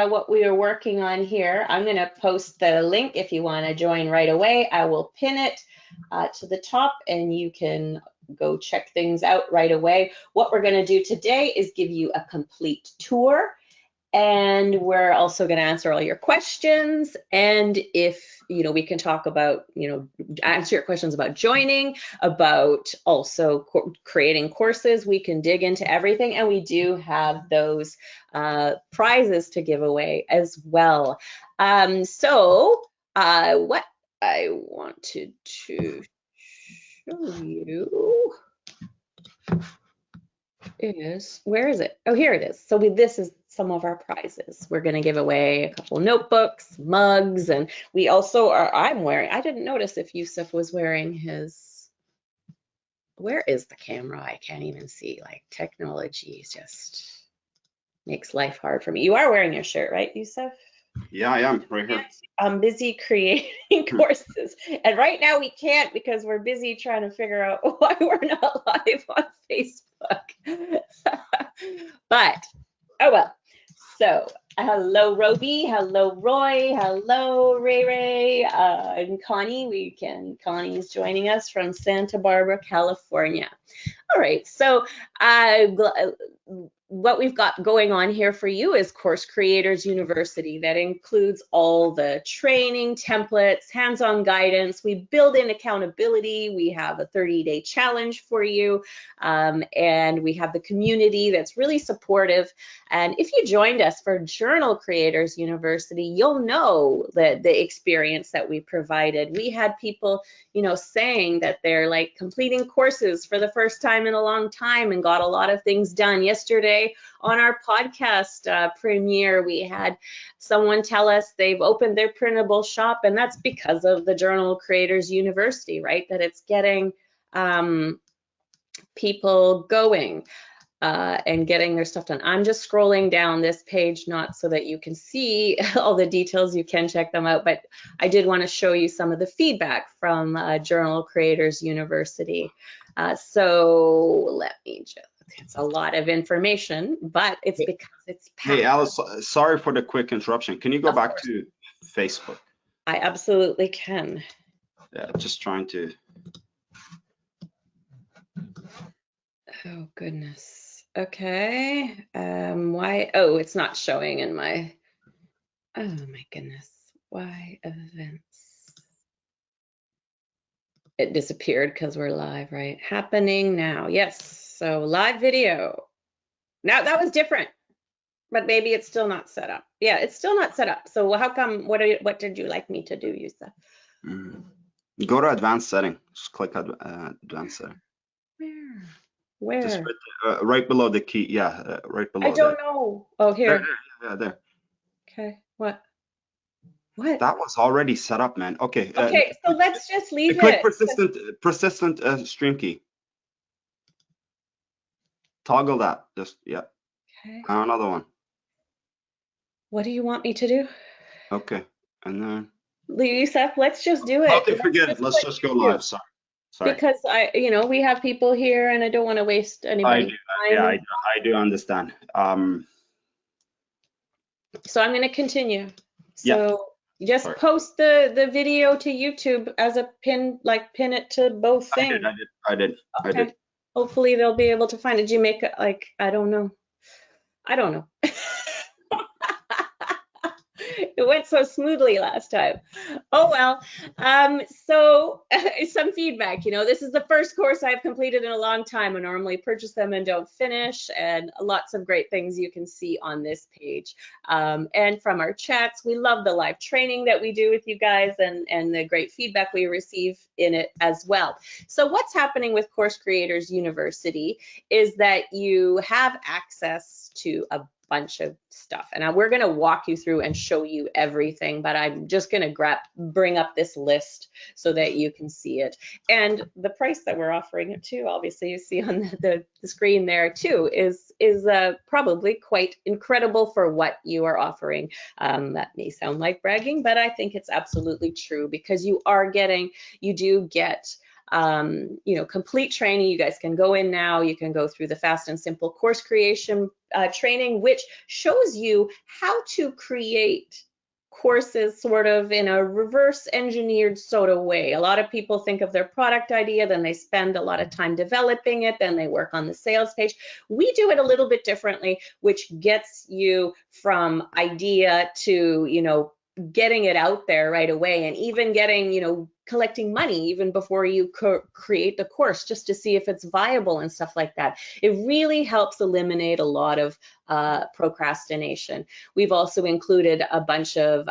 what we are working on here. I'm going to post the link if you want to join right away. I will pin it to the top and you can go check things out right away. What we're going to do today is give you a complete tour, and we're also going to answer all your questions. And if, we can talk about, answer your questions about joining, about also creating courses. We can dig into everything. And we do have those prizes to give away as well. So what I wanted to show you is, where is it? Oh, here it is. So this is some of our prizes. We're going to give away a couple notebooks, mugs, and we also are, I didn't notice if Yusuf was wearing his, where is the camera? I can't even see. Like, technology just makes life hard for me. You are wearing your shirt, right, Yusuf? Yeah, I am right here. I'm busy creating courses, and right now we can't because we're busy trying to figure out why we're not live on Facebook. But oh well. So hello Roby, hello Roy, hello Ray Ray, and Connie. Connie's joining us from Santa Barbara, California. All right, so what we've got going on here for you is Course Creators University. That includes all the training, templates, hands-on guidance. We build in accountability. We have a 30-day challenge for you, and we have the community that's really supportive. And if you joined us for Journal Creators University, you'll know that the experience that we provided. We had people, saying that they're like completing courses for the first time in a long time and got a lot of things done. Yesterday on our podcast premiere, we had someone tell us they've opened their printable shop, and that's because of the Journal Creators University, right? That it's getting people going and getting their stuff done. I'm just scrolling down this page, not so that you can see all the details. You can check them out, but I did want to show you some of the feedback from Journal Creators University. So let me just, it's a lot of information, but it's because it's packed. Hey, Alice, sorry for the quick interruption. Can you go back to Facebook? I absolutely can. Yeah, just trying to. Oh, goodness. Okay. Why? Oh, it's not showing in my, oh my goodness. Why events? It disappeared because we're live, right? Happening now. Yes. So live video. Now that was different, but maybe it's still not set up. Yeah, it's still not set up. So how come, what did you like me to do, Yusuf? Go to advanced setting. Just click advanced setting. Where? Just right below the key. Yeah, right below. I don't know. Oh, here. There. Okay. What? That was already set up, man. Okay. Okay, so let's just leave it. Click persistent stream key. Toggle that. Just yeah. Okay. Another one. What do you want me to do? Okay, and then. Yusuf, let's just do it. Okay, forget it. Let's just go live. Sorry. Because we have people here, and I don't want to waste anybody's time. Yeah, I do understand. So I'm going to continue. So yeah. just post the video to YouTube as a pin it to both things. I did. Hopefully they'll be able to find it. Did you make it, like, I don't know. It went so smoothly last time. Oh well. So some feedback. This is the first course I've completed in a long time. I normally purchase them and don't finish, and lots of great things you can see on this page. And from our chats, we love the live training that we do with you guys, and the great feedback we receive in it as well. So what's happening with Course Creators University is that you have access to a bunch of stuff, and we're going to walk you through and show you everything, but I'm just going to bring up this list so that you can see it. And the price that we're offering it to, obviously you see on the screen there too, is probably quite incredible for what you are offering. That may sound like bragging, but I think it's absolutely true, because you do get complete training. You guys can go in now. You can go through the fast and simple course creation training, which shows you how to create courses sort of in a reverse engineered sort of way. A lot of people think of their product idea, then they spend a lot of time developing it, then they work on the sales page. We do it a little bit differently, which gets you from idea to, getting it out there right away, and even getting, collecting money even before you create the course, just to see if it's viable and stuff like that. It really helps eliminate a lot of procrastination. We've also included a bunch of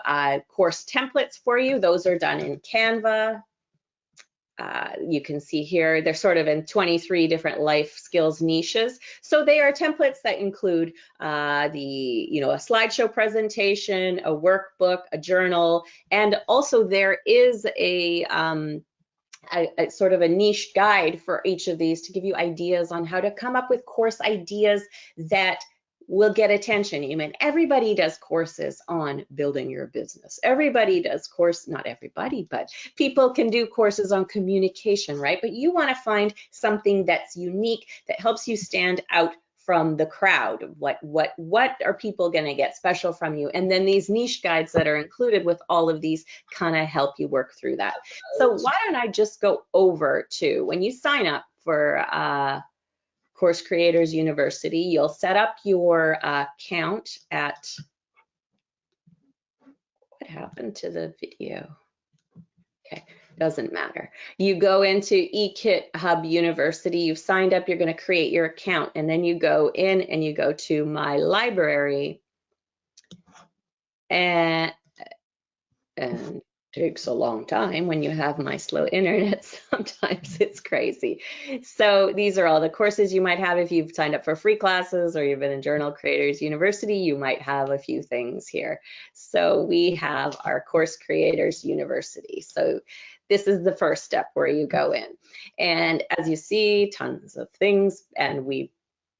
course templates for you. Those are done in Canva. You can see here, they're sort of in 23 different life skills niches. So they are templates that include a slideshow presentation, a workbook, a journal, and also there is a sort of a niche guide for each of these to give you ideas on how to come up with course ideas that will get attention. Everybody does courses on building your business. Everybody does not everybody, but people can do courses on communication, right? But you want to find something that's unique, that helps you stand out from the crowd. What are people going to get special from you? And then these niche guides that are included with all of these kind of help you work through that. So why don't I just go over to, when you sign up for Course Creators University, you'll set up your account at, what happened to the video? Okay, doesn't matter. You go into eKit Hub University, you've signed up, you're going to create your account, and then you go in and you go to My Library, and takes a long time when you have my slow internet. Sometimes it's crazy. So these are all the courses you might have. If you've signed up for free classes or you've been in Journal Creators University, you might have a few things here. So we have our Course Creators University. So this is the first step where you go in. And as you see, tons of things, and we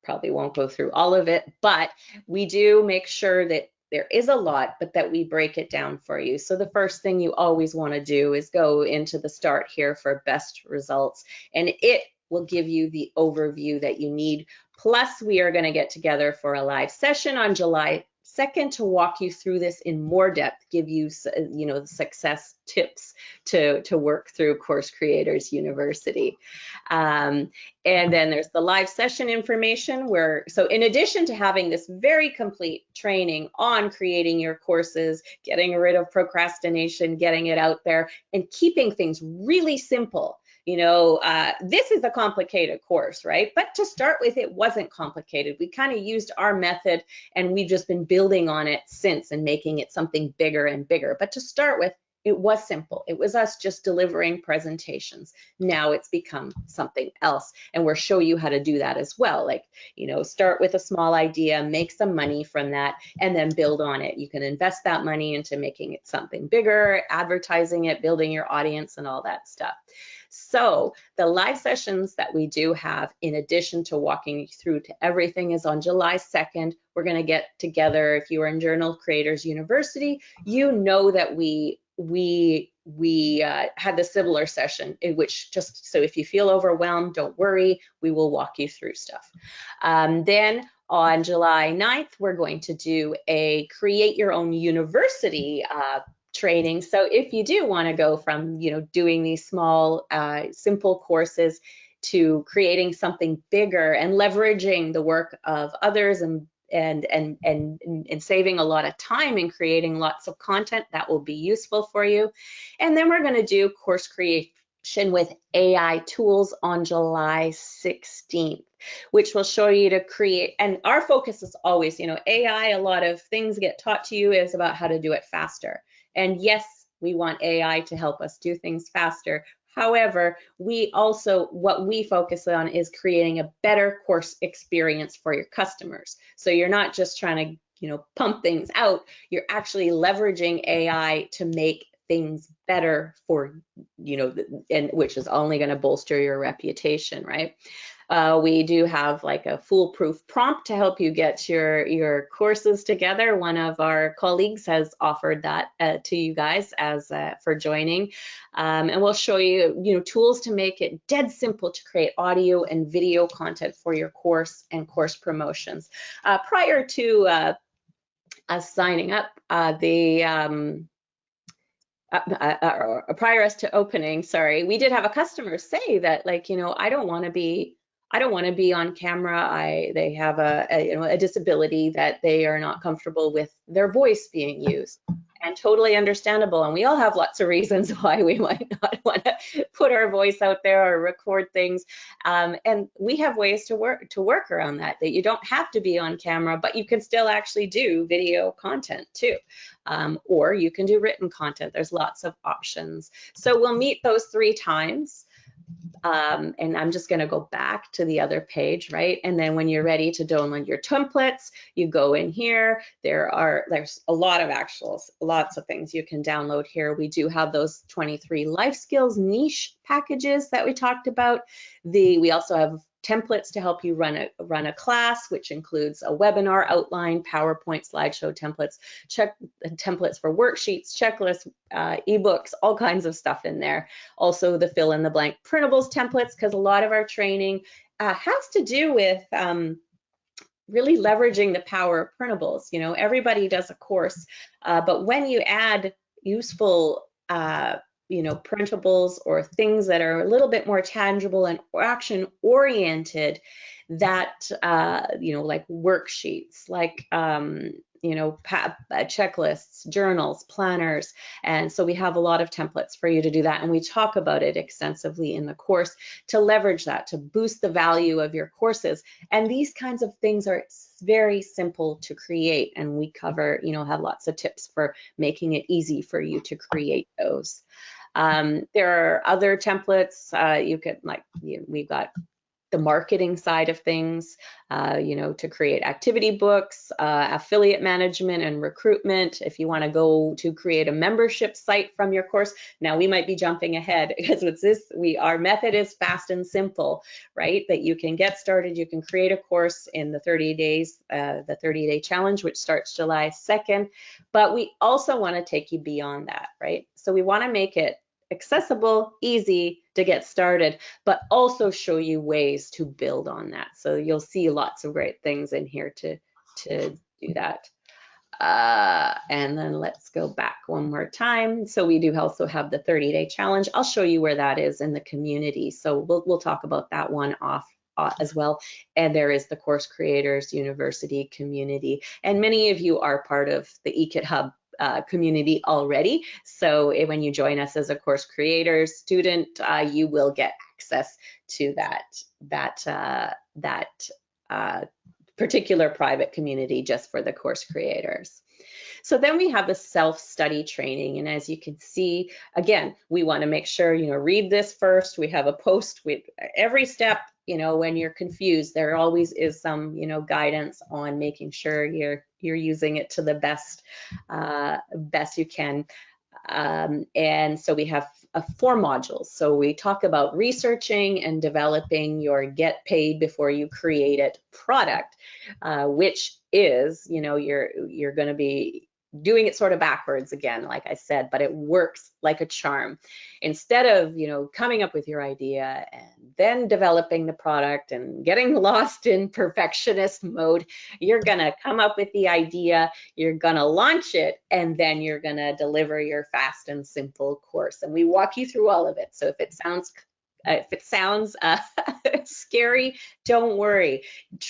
probably won't go through all of it, but we do make sure that there is a lot, but that we break it down for you. So the first thing you always want to do is go into the start here for best results, and it will give you the overview that you need. Plus, we are going to get together for a live session on July 2nd to walk you through this in more depth, give you, the success tips to work through Course Creators University. And then there's the live session information so in addition to having this very complete training on creating your courses, getting rid of procrastination, getting it out there, and keeping things really simple. This is a complicated course, right? But to start with, it wasn't complicated. We kind of used our method, and we've just been building on it since and making it something bigger and bigger. But to start with, it was simple. It was us just delivering presentations. Now it's become something else, and we'll show you how to do that as well. Like, start with a small idea, make some money from that, and then build on it. You can invest that money into making it something bigger, advertising it, building your audience, and all that stuff. So the live sessions that we do have, in addition to walking you through to everything, is on July 2nd. We're going to get together. If you are in Journal Creators University, you know that we had the similar session, in which, just so if you feel overwhelmed, don't worry, we will walk you through stuff. Then on July 9th, we're going to do a Create Your Own University training. So if you do want to go from doing these small simple courses to creating something bigger and leveraging the work of others and saving a lot of time in creating lots of content, that will be useful for you. And then we're going to do course creation with AI tools on July 16th, which will show you to create. And our focus is always, AI, a lot of things get taught to you is about how to do it faster. And yes, we want AI to help us do things faster. However, what we focus on is creating a better course experience for your customers. So you're not just trying to, pump things out, you're actually leveraging AI to make things better for, and which is only going to bolster your reputation, right? We do have like a foolproof prompt to help you get your courses together. One of our colleagues has offered that to you guys as for joining, and we'll show you tools to make it dead simple to create audio and video content for your course and course promotions. Prior to us signing up, prior us to opening, sorry, we did have a customer say that, like, I don't want to be on camera. They have a disability that they are not comfortable with their voice being used, and totally understandable. And we all have lots of reasons why we might not want to put our voice out there or record things. And we have ways to work around that you don't have to be on camera, but you can still actually do video content too. Or you can do written content. There's lots of options. So we'll meet those 3 times. And I'm just going to go back to the other page, right? And then when you're ready to download your templates, you go in here. There's a lot of lots of things you can download here. We do have those 23 life skills niche packages that we talked about. We also have templates to help you run a class, which includes a webinar outline, PowerPoint, slideshow templates, templates for worksheets, checklists, ebooks, all kinds of stuff in there. Also the fill in the blank printables templates, because a lot of our training has to do with really leveraging the power of printables. Everybody does a course, but when you add useful printables or things that are a little bit more tangible and action oriented, that like worksheets, like checklists, journals, planners. And so we have a lot of templates for you to do that, and we talk about it extensively in the course to leverage that to boost the value of your courses. And these kinds of things are very simple to create, and we cover, have lots of tips for making it easy for you to create those. There are other templates you could, like, we've got the marketing side of things, to create activity books, affiliate management and recruitment. If you want to go to create a membership site from your course, now we might be jumping ahead, because with this, our method is fast and simple, right? That you can get started, you can create a course in the 30 days, the 30-day challenge, which starts July 2nd. But we also want to take you beyond that, right? So we want to make it accessible, easy to get started, but also show you ways to build on that. So you'll see lots of great things in here to do that. And then let's go back one more time. So we do also have the 30-day challenge. I'll show you where that is in the community. So we'll talk about that one off as well. And there is the Course Creators University community. And many of you are part of the eKit Hub community already. So when you join us as a course creator student, you will get access to that particular private community just for the course creators. So then we have the self-study training, and as you can see, again, we want to make sure read this first. We have a post with every step. When you're confused, there always is some guidance on making sure you're using it to the best you can. And so we have 4 modules. So we talk about researching and developing your get paid before you create it product, which is, you're going to be doing it sort of backwards again, like I said, but it works like a charm. Instead of, coming up with your idea and then developing the product and getting lost in perfectionist mode, you're gonna come up with the idea, you're gonna launch it, and then you're gonna deliver your fast and simple course. And we walk you through all of it. So if it sounds scary, don't worry.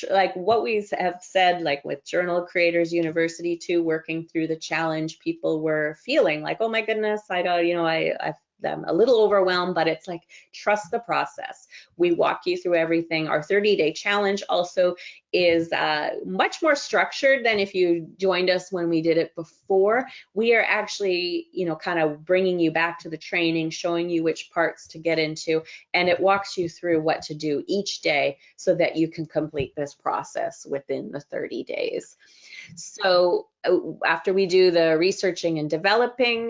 Like what we have said, like with Journal Creators University too, working through the challenge, people were feeling like, oh my goodness, I'm a little overwhelmed, but it's like, trust the process. We walk you through everything. Our 30-day challenge also is much more structured than if you joined us when we did it before. We are actually, kind of bringing you back to the training, showing you which parts to get into, and it walks you through what to do each day so that you can complete this process within the 30 days. So after we do the researching and developing,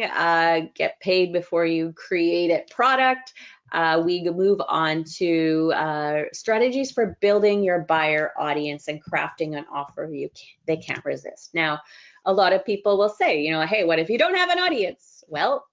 get paid before you create it product, we move on to strategies for building your buyer audience and crafting an offer they can't resist. Now, a lot of people will say, you know, hey, what if you don't have an audience? Well,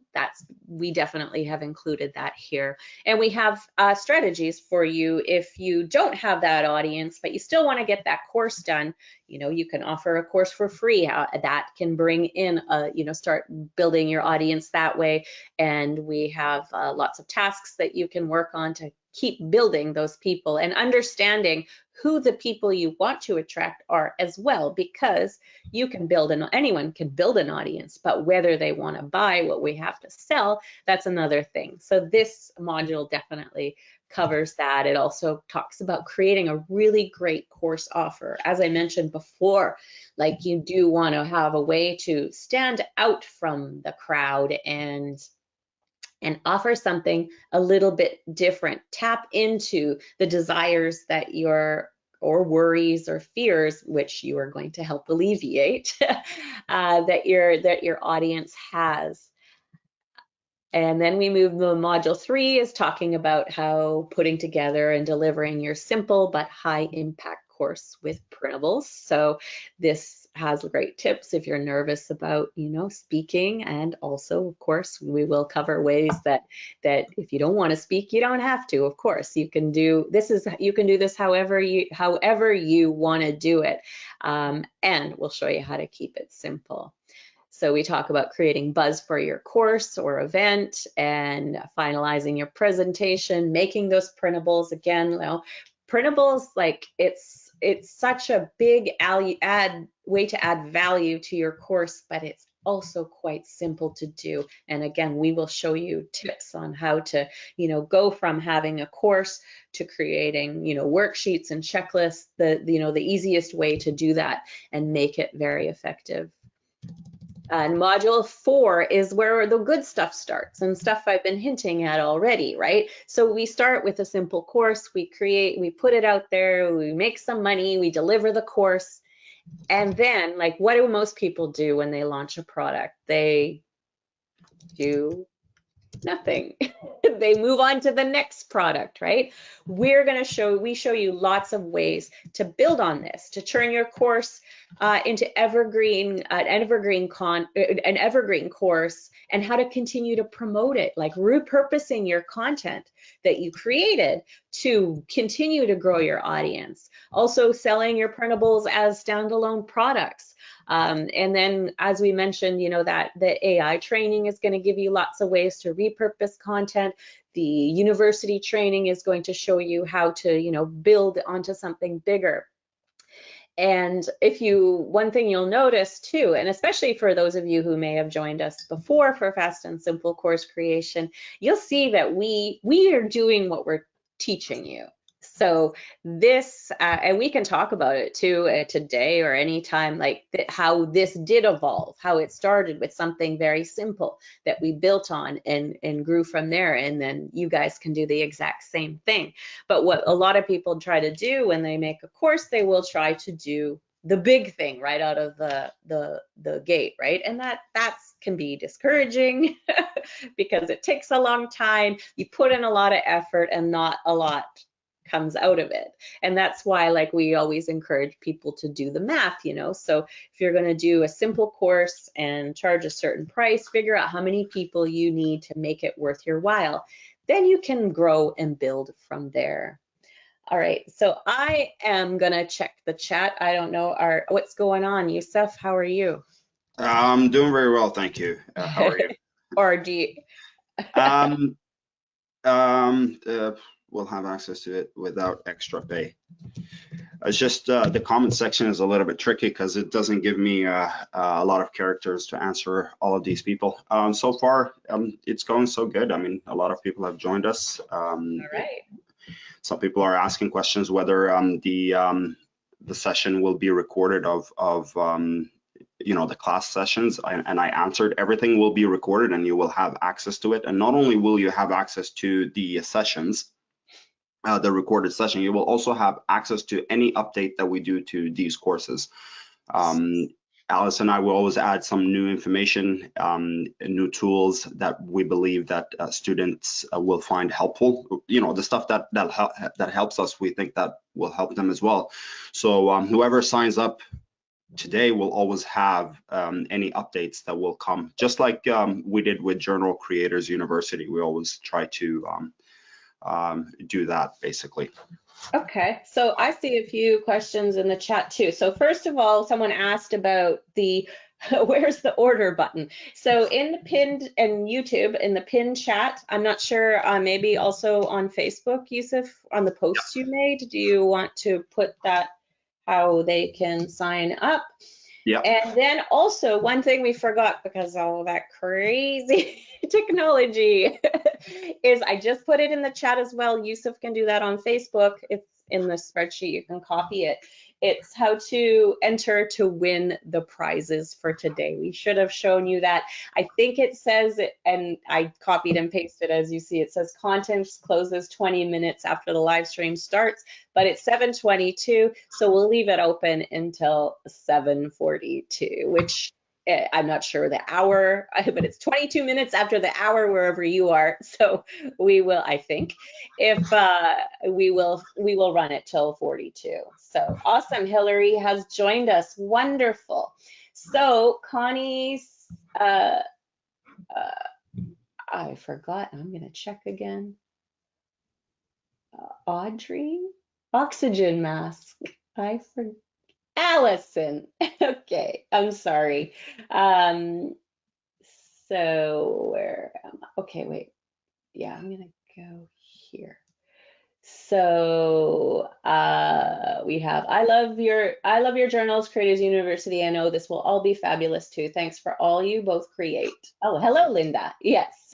we definitely have included that here. And we have strategies for you if you don't have that audience, but you still want to get that course done. You know, you can offer a course for free that can bring in, you know, start building your audience that way. And we have lots of tasks that you can work on to keep building those people and understanding who the people you want to attract are as well, because you can build anyone can build an audience, but whether they want to buy what we have to sell, that's another thing. So this module definitely covers that. It also talks about creating a really great course offer. As I mentioned before, like you do want to have a way to stand out from the crowd and offer something a little bit different. Tap into the desires that or worries or fears, which you are going to help alleviate, that your audience has. And then we move to module 3 is talking about how putting together and delivering your simple but high impact course with printables. So this has great tips if you're nervous about, you know, speaking, and also, of course, we will cover ways that if you don't want to speak, you don't have to. Of course, you can do this however you want to do it, and we'll show you how to keep it simple. So we talk about creating buzz for your course or event and finalizing your presentation, making those printables. Again, you know, printables, like it's such a big way to add value to your course, but it's also quite simple to do. And again, we will show you tips on how to, you know, go from having a course to creating, you know, worksheets and checklists, the easiest way to do that and make it very effective. And module 4 is where the good stuff starts, and stuff I've been hinting at already, right? So we start with a simple course, we put it out there, we make some money, we deliver the course, and then, like, what do most people do when they launch a product? They do nothing. They move on to the next product, right? We show you lots of ways to build on this, to turn your course into an evergreen course, and how to continue to promote it, like repurposing your content that you created to continue to grow your audience. Also selling your printables as standalone products. And then, as we mentioned, you know, that the AI training is going to give you lots of ways to repurpose content. The university training is going to show you how to, you know, build onto something bigger. And one thing you'll notice too, and especially for those of you who may have joined us before for Fast and Simple course creation, you'll see that we are doing what we're teaching you. So this, and we can talk about it too today or anytime, like how this did evolve, how it started with something very simple that we built on and grew from there. And then you guys can do the exact same thing. But what a lot of people try to do when they make a course, they will try to do the big thing right out of the gate, right? And that can be discouraging because it takes a long time. You put in a lot of effort and not a lot comes out of it. And that's why, like, we always encourage people to do the math, you know. So if you're going to do a simple course and charge a certain price, figure out how many people you need to make it worth your while. Then you can grow and build from there. All right, so I am going to check the chat. I don't know what's going on. Yusuf, how are you? I'm doing very well, thank you. How are you? Or do you? We'll have access to it without extra pay. It's just the comment section is a little bit tricky because it doesn't give me a lot of characters to answer all of these people. So far, it's going so good. I mean, a lot of people have joined us. All right. Some people are asking questions whether the session will be recorded of you know, the class sessions, and I answered everything will be recorded and you will have access to it. And not only will you have access to the sessions, the recorded session, you will also have access to any update that we do to these courses. Alice and I will always add some new information, new tools that we believe that students will find helpful. You know, the stuff that helps us, we think that will help them as well. So whoever signs up today will always have any updates that will come, just like we did with Journal Creators University. We always try to do that, basically. Okay, so I see a few questions in the chat too. So first of all, someone asked about the where's the order button? So in the pinned and YouTube, in the pinned chat, I'm not sure, maybe also on Facebook, Yusuf, on the posts you made, do you want to put that, how they can sign up? Yeah. And then also one thing we forgot, because all of that crazy technology, is I just put it in the chat as well. Yusuf can do that on Facebook. It's in the spreadsheet, you can copy it. It's how to enter to win the prizes for today. We should have shown you that. I think it says, and I copied and pasted as you see, it says content closes 20 minutes after the live stream starts, but it's 7:22, so we'll leave it open until 7:42, which I'm not sure the hour, but it's 22 minutes after the hour wherever you are. So we will, I think, if we will run it till 42. So awesome. Hillary has joined us. Wonderful. So Connie's, I forgot. I'm going to check again. Audrey, oxygen mask. I forgot. Allison. Okay, I'm sorry. So where am I? Okay, wait. Yeah, I'm gonna go here. So we have I love your journals, Creators University. I know this will all be fabulous too. Thanks for all you both create. Oh, hello, Linda. Yes.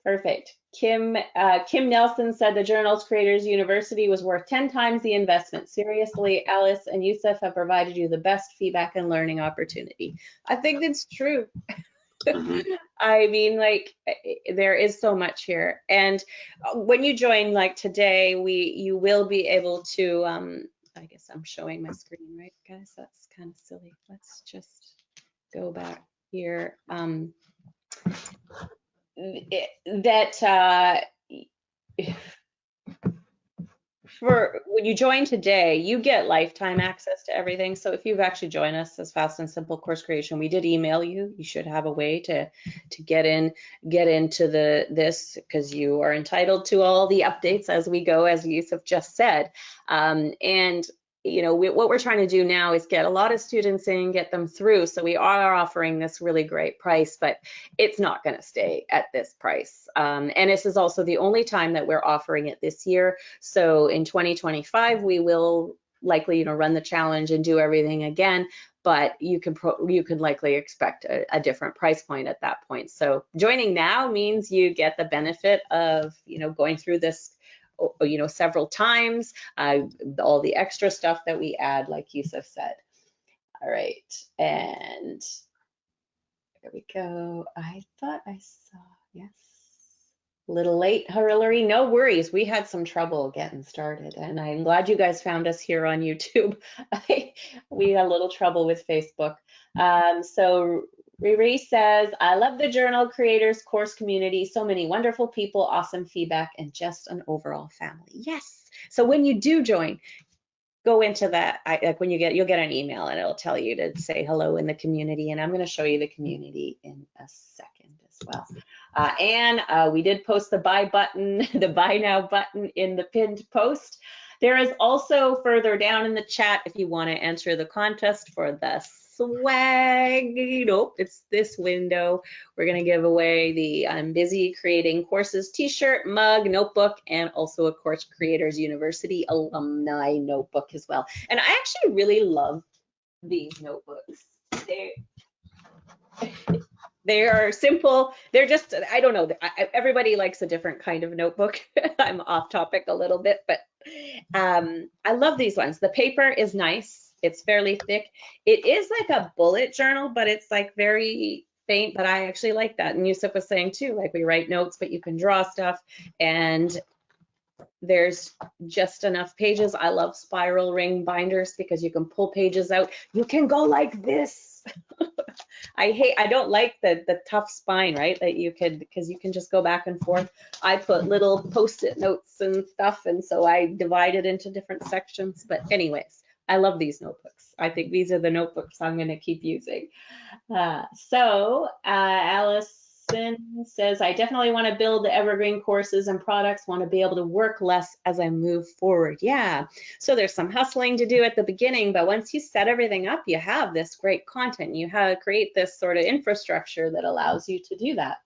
Perfect. Kim Nelson said the Journals Creators University was worth 10 times the investment. Seriously, Alice and Yusuf have provided you the best feedback and learning opportunity. I think that's true. I mean, like, there is so much here. And when you join, like today, you will be able to, I guess I'm showing my screen, right, guys? That's kind of silly. Let's just go back here. For when you join today, you get lifetime access to everything. So if you've actually joined us as Fast and Simple Course Creation, we did email you. You should have a way to get into this, because you are entitled to all the updates as we go, as Yusuf just said. And you know, what we're trying to do now is get a lot of students in, get them through. So we are offering this really great price, but it's not going to stay at this price. And this is also the only time that we're offering it this year. So in 2025, we will likely, you know, run the challenge and do everything again. But you can likely expect a different price point at that point. So joining now means you get the benefit of, you know, going through this, you know, several times, all the extra stuff that we add, like Yusuf said. All right, and there we go. I thought I saw, yes. A little late, Hillary, no worries. We had some trouble getting started, and I'm glad you guys found us here on YouTube. We had a little trouble with Facebook. So Riri says, I love the Journal Creators course community. So many wonderful people, awesome feedback, and just an overall family. Yes. So when you do join, go into that. Like when you'll get an email and it'll tell you to say hello in the community. And I'm going to show you the community in a second as well. And we did post the buy button, the buy now button in the pinned post. There is also further down in the chat, if you want to enter the contest for the swag. Nope, it's this window. We're going to give away the I'm Busy Creating Courses t-shirt, mug, notebook, and also a Course Creators University alumni notebook as well. And I actually really love these notebooks. They are simple. They're just, I don't know, everybody likes a different kind of notebook. I'm off topic a little bit, but I love these ones. The paper is nice. It's fairly thick. It is like a bullet journal, but it's like very faint, but I actually like that. And Yusuf was saying too, like we write notes, but you can draw stuff. And There's just enough pages. I love spiral ring binders because you can pull pages out. You can go like this. I don't like the tough spine, right? That you could, because you can just go back and forth. I put little post-it notes and stuff, and so I divide it into different sections. But anyways, I love these notebooks. I think these are the notebooks I'm going to keep using. Allison says, I definitely want to build the evergreen courses and products, want to be able to work less as I move forward. Yeah, so there's some hustling to do at the beginning, but once you set everything up, you have this great content. You have create this sort of infrastructure that allows you to do that.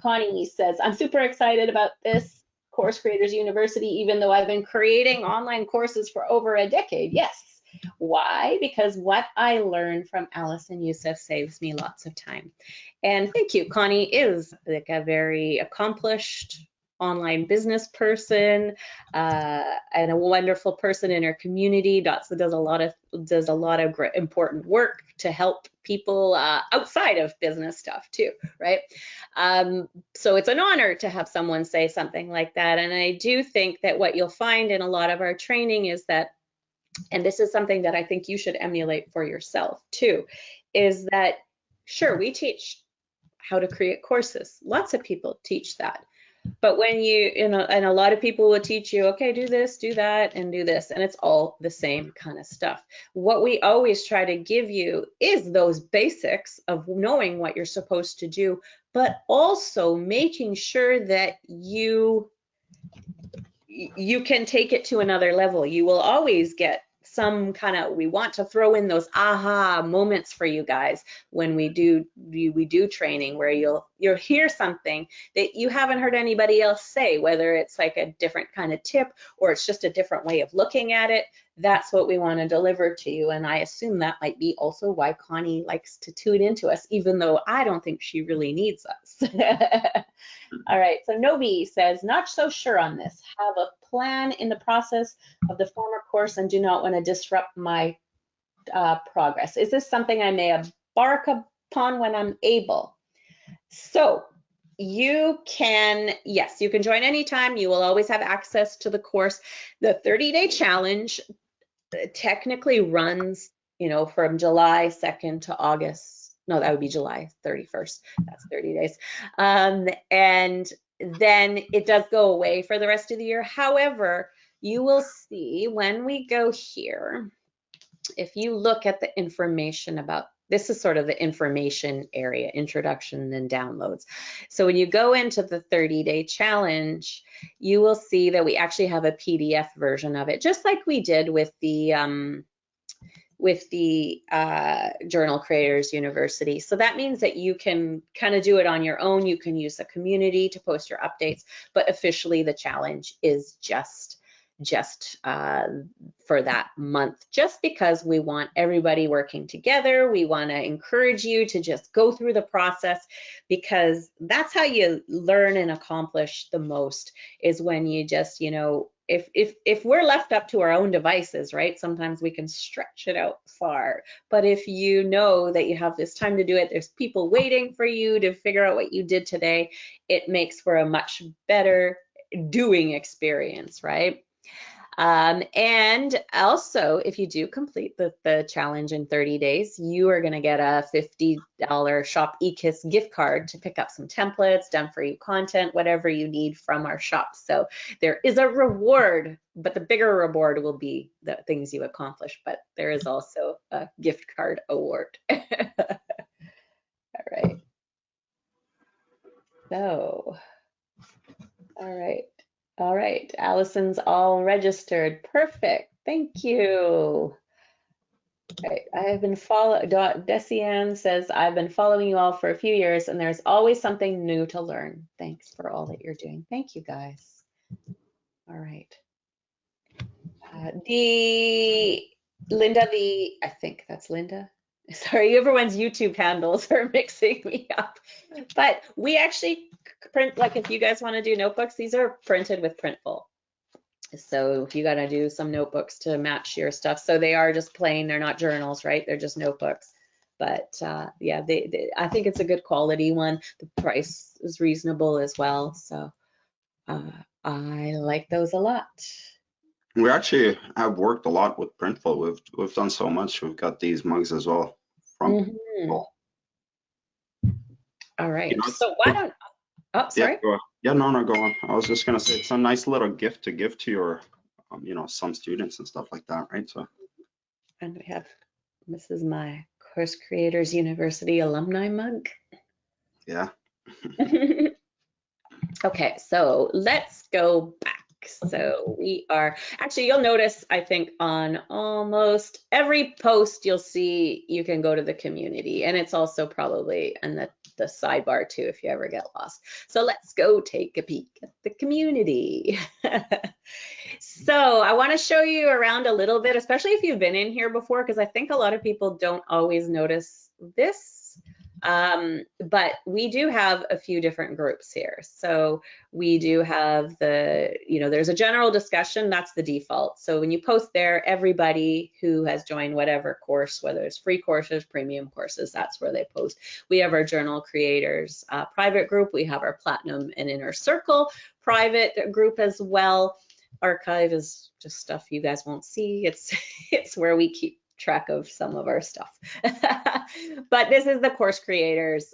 Connie says, I'm super excited about this Course Creators University, even though I've been creating online courses for over a decade. Yes. Why? Because what I learned from Allison Youssef saves me lots of time. And thank you. Connie is like a very accomplished online business person and a wonderful person in her community. Does a lot of important work to help people outside of business stuff too, right? So it's an honor to have someone say something like that. And I do think that what you'll find in a lot of our training is that, and this is something that I think you should emulate for yourself too, is that sure, we teach how to create courses. Lots of people teach that. But when and a lot of people will teach you, okay, do this, do that, and do this, and it's all the same kind of stuff. What we always try to give you is those basics of knowing what you're supposed to do, but also making sure that you can take it to another level. You will always get some kind of, we want to throw in those aha moments for you guys when we do training, where you'll hear something that you haven't heard anybody else say, whether it's like a different kind of tip or it's just a different way of looking at it. That's what we want to deliver to you. And I assume that might be also why Connie likes to tune into us, even though I don't think she really needs us. All right, so Novi says, not so sure on this. Have a plan in the process of the former course and do not want to disrupt my progress. Is this something I may embark upon when I'm able? So you can, yes, you can join anytime. You will always have access to the course. The 30-day challenge technically runs, from July 2nd to August. No, that would be July 31st. That's 30 days. And then it does go away for the rest of the year. However, you will see when we go here, if you look at the information about, this is sort of the information area, introduction and downloads. So when you go into the 30-day challenge, you will see that we actually have a PDF version of it, just like we did with the Journal Creators University. So that means that you can kind of do it on your own. You can use the community to post your updates, but officially the challenge is just for that month, just because we want everybody working together. We want to encourage you to just go through the process, because that's how you learn and accomplish the most, is when you just, if we're left up to our own devices, right, sometimes we can stretch it out far. But if you know that you have this time to do it, there's people waiting for you to figure out what you did today, it makes for a much better doing experience, right? And also, if you do complete the challenge in 30 days, you are going to get a $50 Shop eKiss gift card to pick up some templates, done for you content, whatever you need from our shop. So there is a reward, but the bigger reward will be the things you accomplish. But there is also a gift card award. All right. So, all right, Allison's all registered. Perfect, thank you. All right, I have been Desian says, I've been following you all for a few years and there's always something new to learn. Thanks for all that you're doing. Thank you, guys. All right. Linda, I think that's Linda. Sorry, everyone's YouTube handles are mixing me up. But we actually print, like if you guys want to do notebooks, these are printed with Printful. So if you got to do some notebooks to match your stuff, so they are just plain, they're not journals, right? They're just notebooks. But yeah, I think it's a good quality one. The price is reasonable as well. So I like those a lot. We actually have worked a lot with Printful. We've done so much. We've got these mugs as well from Mhm. Printful. All You right. know, So why don't, oh, yeah, sorry. go on. Yeah, no, no, go on. I was just gonna say it's a nice little gift to give to your, you know, some students and stuff like that, right? So And we have, this is my Course Creators University alumni mug. yeah, Okay, so let's go back. So we are, actually, you'll notice, I think, on almost every post, you'll see you can go to the community, and it's also probably in the sidebar too, if you ever get lost. So let's go take a peek at the community. So I want to show you around a little bit, especially if you've been in here before, because I think a lot of people don't always notice this. But we do have a few different groups here. So we do have there's a general discussion, that's the default. So when you post there, everybody who has joined whatever course, whether it's free courses, premium courses, that's where they post. We have our journal creators private group. We have our platinum and inner circle private group as well. Archive is just stuff you guys won't see. It's where we keep track of some of our stuff. But this is the course creators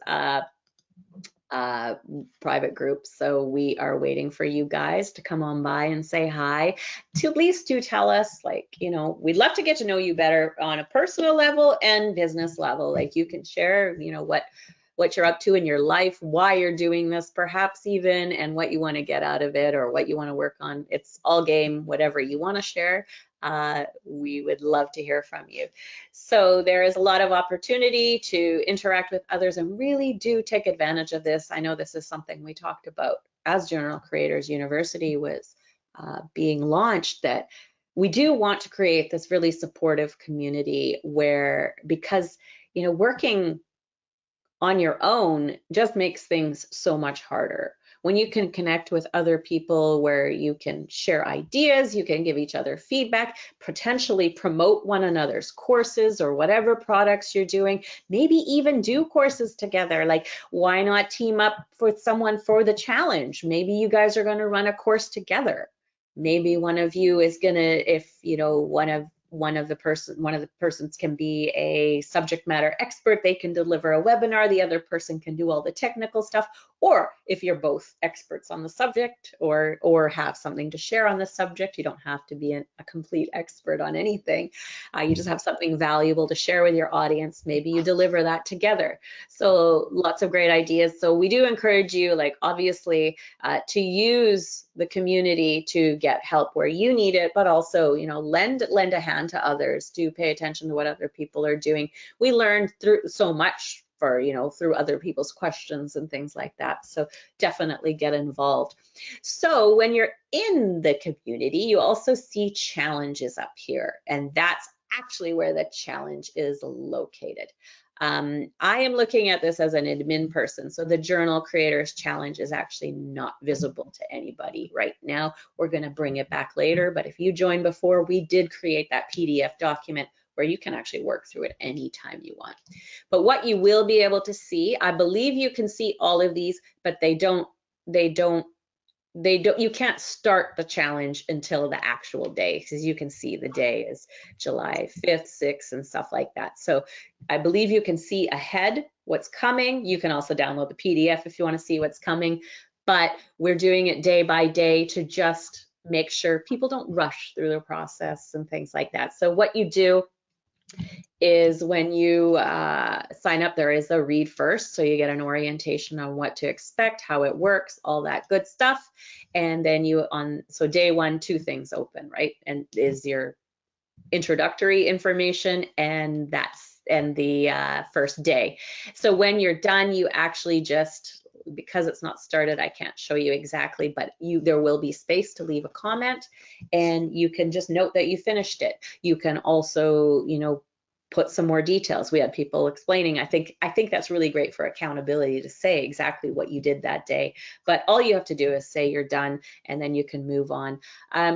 private group. So we are waiting for you guys to come on by and say hi. To at least do tell us, like, we'd love to get to know you better on a personal level and business level. Like you can share, what you're up to in your life, why you're doing this perhaps even, and what you want to get out of it or what you want to work on. It's all game, whatever you want to share. We would love to hear from you. So there is a lot of opportunity to interact with others, and really do take advantage of this. I know this is something we talked about as Journal Creators University was being launched, that we do want to create this really supportive community where, because working on your own just makes things so much harder. When you can connect with other people, where you can share ideas, you can give each other feedback, potentially promote one another's courses or whatever products you're doing, maybe even do courses together. Like, why not team up with someone for the challenge? Maybe you guys are going to run a course together. Maybe one of you is going to, if one of the persons can be a subject matter expert, they can deliver a webinar, the other person can do all the technical stuff. Or if you're both experts on the subject, or have something to share on the subject, you don't have to be a complete expert on anything. You just have something valuable to share with your audience. Maybe you deliver that together. So lots of great ideas. So we do encourage you, like, obviously, to use the community to get help where you need it, but also, lend a hand to others. Do pay attention to what other people are doing. We learned through so much through other people's questions and things like that. So definitely get involved. So when you're in the community, you also see challenges up here, and that's actually where the challenge is located. I am looking at this as an admin person, so the Journal Creators Challenge is actually not visible to anybody right now. We're going to bring it back later, but if you joined before, we did create that PDF document where you can actually work through it anytime you want. But what you will be able to see, I believe you can see all of these, but you can't start the challenge until the actual day, because you can see the day is July 5th, 6th, and stuff like that. So I believe you can see ahead what's coming. You can also download the PDF if you want to see what's coming, but we're doing it day by day to just make sure people don't rush through the process and things like that. So what you do is, when you sign up, there is a read first, so you get an orientation on what to expect, how it works, all that good stuff. And then so day one, two things open, right? And is your introductory information, and the first day. So when you're done, you actually just, because it's not started, I can't show you exactly, but there will be space to leave a comment, and you can just note that you finished it. You can also, put some more details. We had people explaining. I think that's really great for accountability, to say exactly what you did that day. But all you have to do is say you're done, and then you can move on.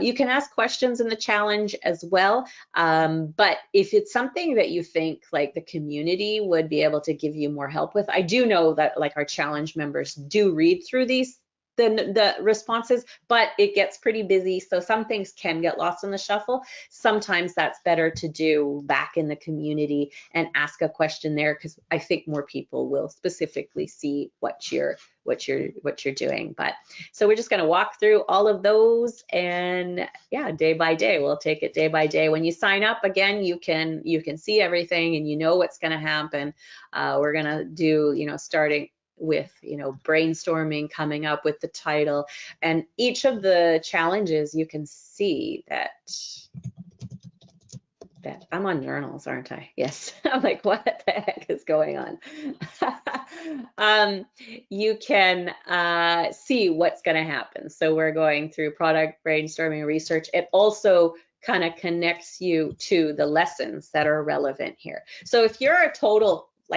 You can ask questions in the challenge as well. But if it's something that you think like the community would be able to give you more help with, I do know that, like, our challenge members do read through these the responses, but it gets pretty busy. So some things can get lost in the shuffle. Sometimes that's better to do back in the community and ask a question there, because I think more people will specifically see what you're doing. But so we're just going to walk through all of those, and yeah, day by day, we'll take it day by day. When you sign up, again, you can see everything and you know what's going to happen. We're going to do, starting with, brainstorming, coming up with the title, and each of the challenges, you can see that I'm on journals, aren't I? Yes. I'm like, what the heck is going on? You can see what's going to happen. So we're going through product brainstorming research. It also kind of connects you to the lessons that are relevant here. So if you're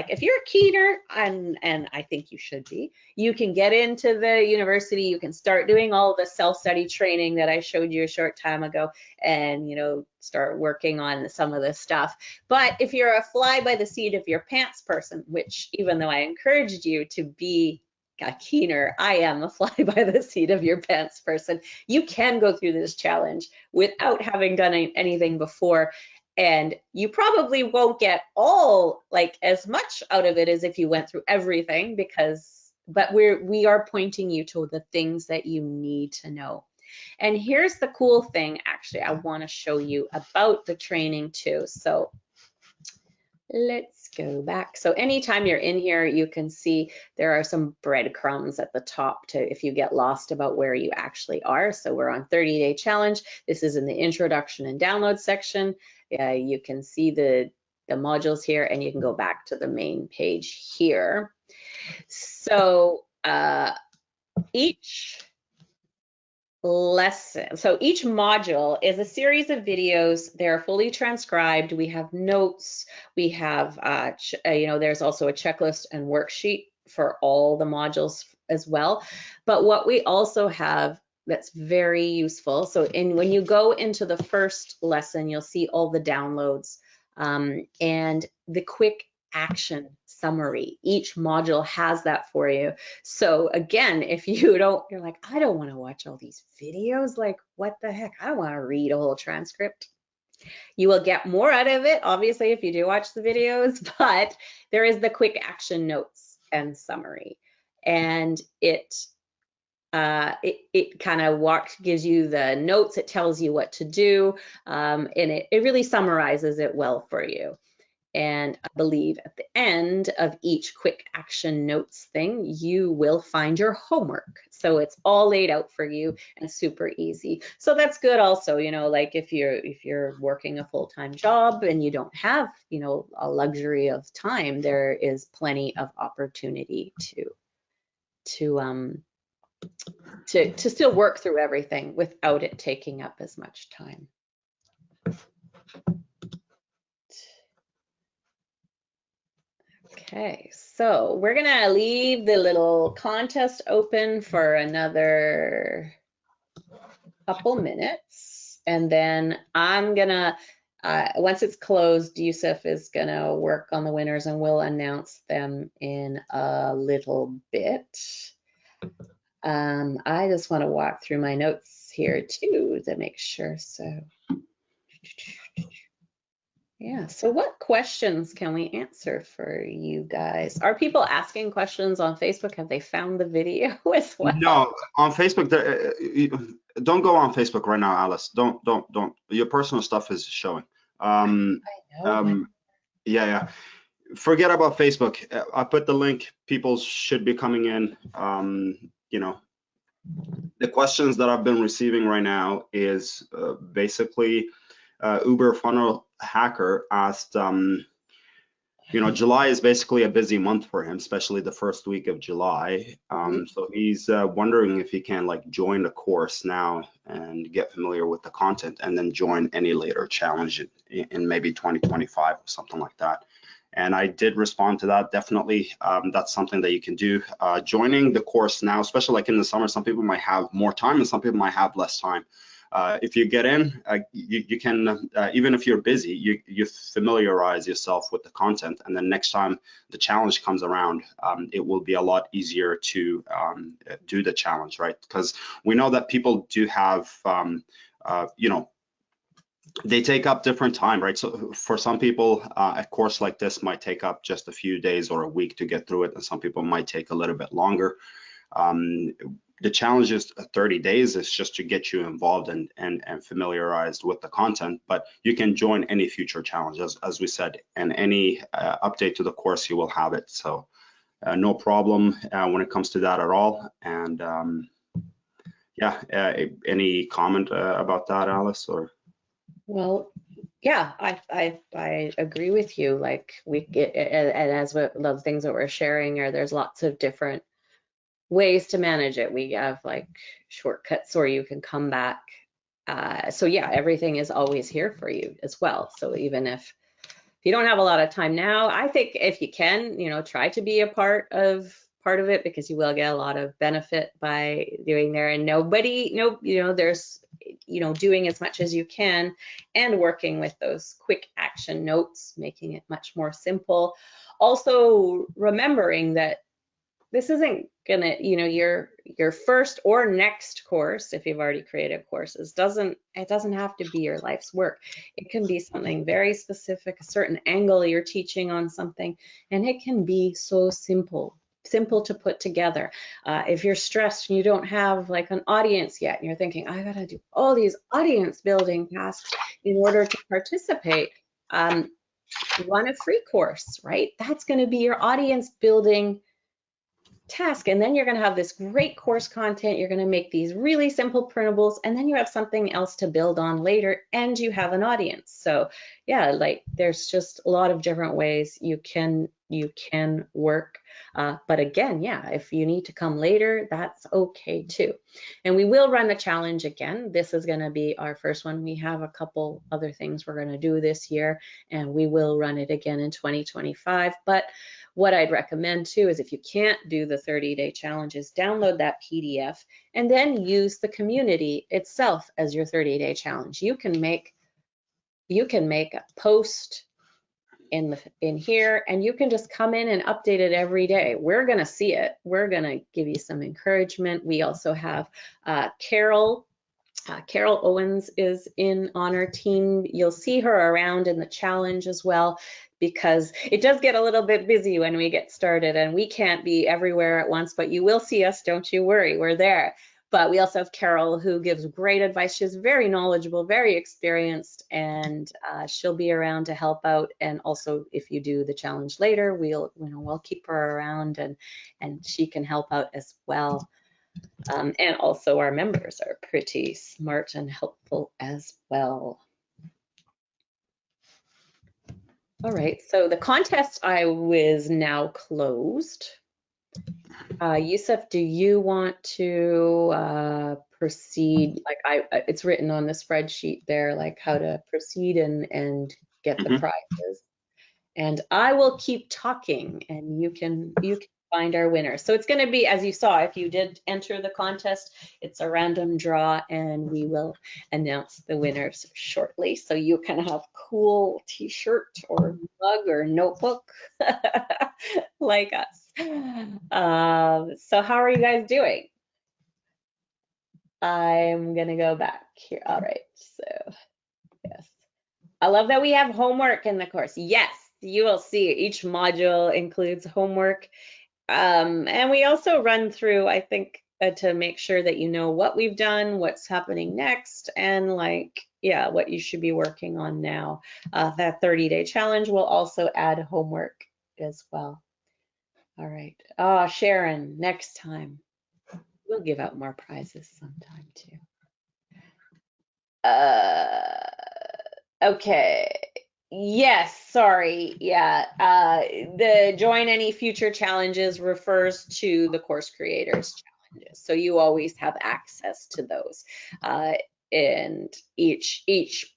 if you're a keener, and I think you should be, you can get into the university, you can start doing all the self-study training that I showed you a short time ago, and start working on some of this stuff. But if you're a fly by the seat of your pants person, which, even though I encouraged you to be a keener, I am a fly by the seat of your pants person, you can go through this challenge without having done anything before. And you probably won't get as much out of it as if you went through everything, but we are pointing you to the things that you need to know. And here's the cool thing, actually, I want to show you about the training too. So let's go back. So anytime you're in here, you can see there are some breadcrumbs at the top if you get lost about where you actually are. So we're on 30-day challenge. This is in the introduction and download section. You can see the modules here, and you can go back to the main page here. So each module is a series of videos. They're fully transcribed. We have notes. We have, there's also a checklist and worksheet for all the modules as well. But what we also have that's very useful. So when you go into the first lesson, you'll see all the downloads and the quick action summary. Each module has that for you. So again, if you're like, I don't want to watch all these videos, like what the heck, I want to read a whole transcript. You will get more out of it, obviously, if you do watch the videos, but there is the quick action notes and summary. And it kind of gives you the notes, it tells you what to do, and it really summarizes it well for you. And I believe at the end of each quick action notes thing, you will find your homework. So it's all laid out for you and super easy. So that's good also, like if you're working a full-time job and you don't have, a luxury of time, there is plenty of opportunity to still work through everything without it taking up as much time. Okay, so we're gonna leave the little contest open for another couple minutes, and then I'm gonna, once it's closed, Yusuf is gonna work on the winners and we'll announce them in a little bit. I just want to walk through my notes here too to make sure. So yeah, so what questions can we answer for you guys? Are people asking questions on Facebook? Have they found the video as well? No, on Facebook, don't go on Facebook right now, Alice. Don't. Your personal stuff is showing. I know. Yeah. Forget about Facebook. I put the link. People should be coming in. The questions that I've been receiving right now is basically Uber funnel hacker asked, July is basically a busy month for him, especially the first week of July. So he's wondering if he can join the course now and get familiar with the content and then join any later challenge in maybe 2025 or something like that. And I did respond to that. Definitely, that's something that you can do. Joining the course now, especially in the summer, some people might have more time and some people might have less time. if you get in, you can, even if you're busy, you familiarize yourself with the content, and then next time the challenge comes around, it will be a lot easier to do the challenge, right? Because we know that people do have, you know, they take up different time, right? So for some people, a course like this might take up just a few days or a week to get through it, and some people might take a little bit longer. The challenge is 30 days. It's just to get you involved and familiarized with the content, but you can join any future challenge, as we said, and any update to the course, you will have it. So no problem when it comes to that at all. And yeah, any comment about that, Alice? Or Well, yeah, I agree with you. Like and as the things that we're sharing are, there's lots of different ways to manage it. We have like shortcuts or you can come back. So yeah, everything is always here for you as well. So even if you don't have a lot of time now, I think if you can, you know, try to be a part of it, because you will get a lot of benefit by doing there. And you know, there's, you know, doing as much as you can and working with those quick action notes, making it much more simple. Also remembering that this isn't gonna, you know, your first or next course, if you've already created courses, it doesn't have to be your life's work. It can be something very specific, a certain angle you're teaching on something, and it can be so simple to put together. If you're stressed and you don't have like an audience yet, and you're thinking, I gotta do all these audience building tasks in order to participate, run a free course, right? That's gonna be your audience building task, and then you're going to have this great course content. You're going to make these really simple printables, and then you have something else to build on later, and you have an audience. So yeah, like there's just a lot of different ways you can work. But again, yeah, if you need to come later, that's okay too. And we will run the challenge again. This is going to be our first one. We have a couple other things we're going to do this year, and we will run it again in 2025. But what I'd recommend too is if you can't do the 30-day challenges, download that PDF and then use the community itself as your 30-day challenge. You can make a post in here, and you can just come in and update it every day. We're gonna see it. We're gonna give you some encouragement. We also have Carol Owens is on our team. You'll see her around in the challenge as well, because it does get a little bit busy when we get started and we can't be everywhere at once, but you will see us, don't you worry, we're there. But we also have Carol, who gives great advice. She's very knowledgeable, very experienced, and she'll be around to help out. And also, if you do the challenge later, we'll keep her around, and she can help out as well. And also our members are pretty smart and helpful as well. All right, so the contest is now closed. Yusuf, do you want to proceed? Like it's written on the spreadsheet there, like how to proceed and get the prizes. And I will keep talking, and you can find our winner. So it's going to be, as you saw, if you did enter the contest, it's a random draw, and we will announce the winners shortly. So you can have cool t-shirt or mug or notebook like us. So how are you guys doing? I'm going to go back here. All right. So yes. I love that we have homework in the course. Yes. You will see each module includes homework, and we also run through, I think, to make sure that you know what we've done, what's happening next, and like, yeah, what you should be working on now. That 30-day challenge will also add homework as well. All right. Oh, Sharon, next time we'll give out more prizes sometime too. Okay. Yes, sorry. Yeah, the join any future challenges refers to the course creators challenges. So you always have access to those. And each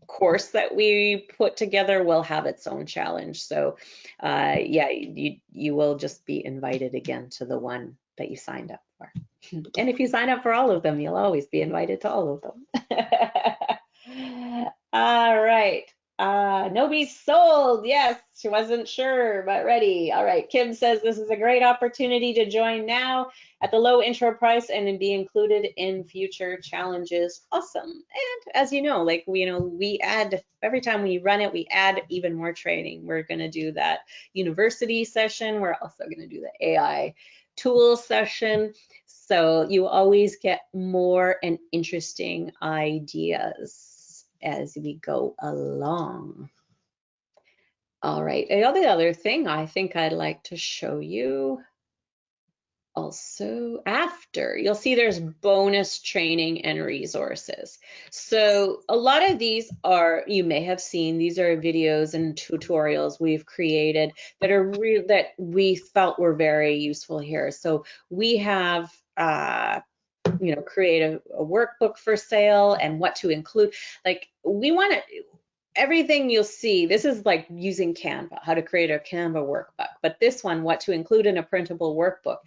course that we put together will have its own challenge. So yeah, you will just be invited again to the one that you signed up for. And if you sign up for all of them, you'll always be invited to all of them. All right. Nobody's sold. Yes, she wasn't sure, but ready. All right. Kim says this is a great opportunity to join now at the low intro price and then be included in future challenges. Awesome. And as you know, like we add every time we run it, we add even more training. We're going to do that university session. We're also going to do the AI tool session. So you always get more and interesting ideas as we go along. All right, the other thing I think I'd like to show you also after, you'll see there's bonus training and resources. So a lot of these are, you may have seen, these are videos and tutorials we've created that are that we felt were very useful here. So we have create a workbook for sale and what to include. Like we want to, everything you'll see, this is like using Canva, how to create a Canva workbook, but this one, what to include in a printable workbook.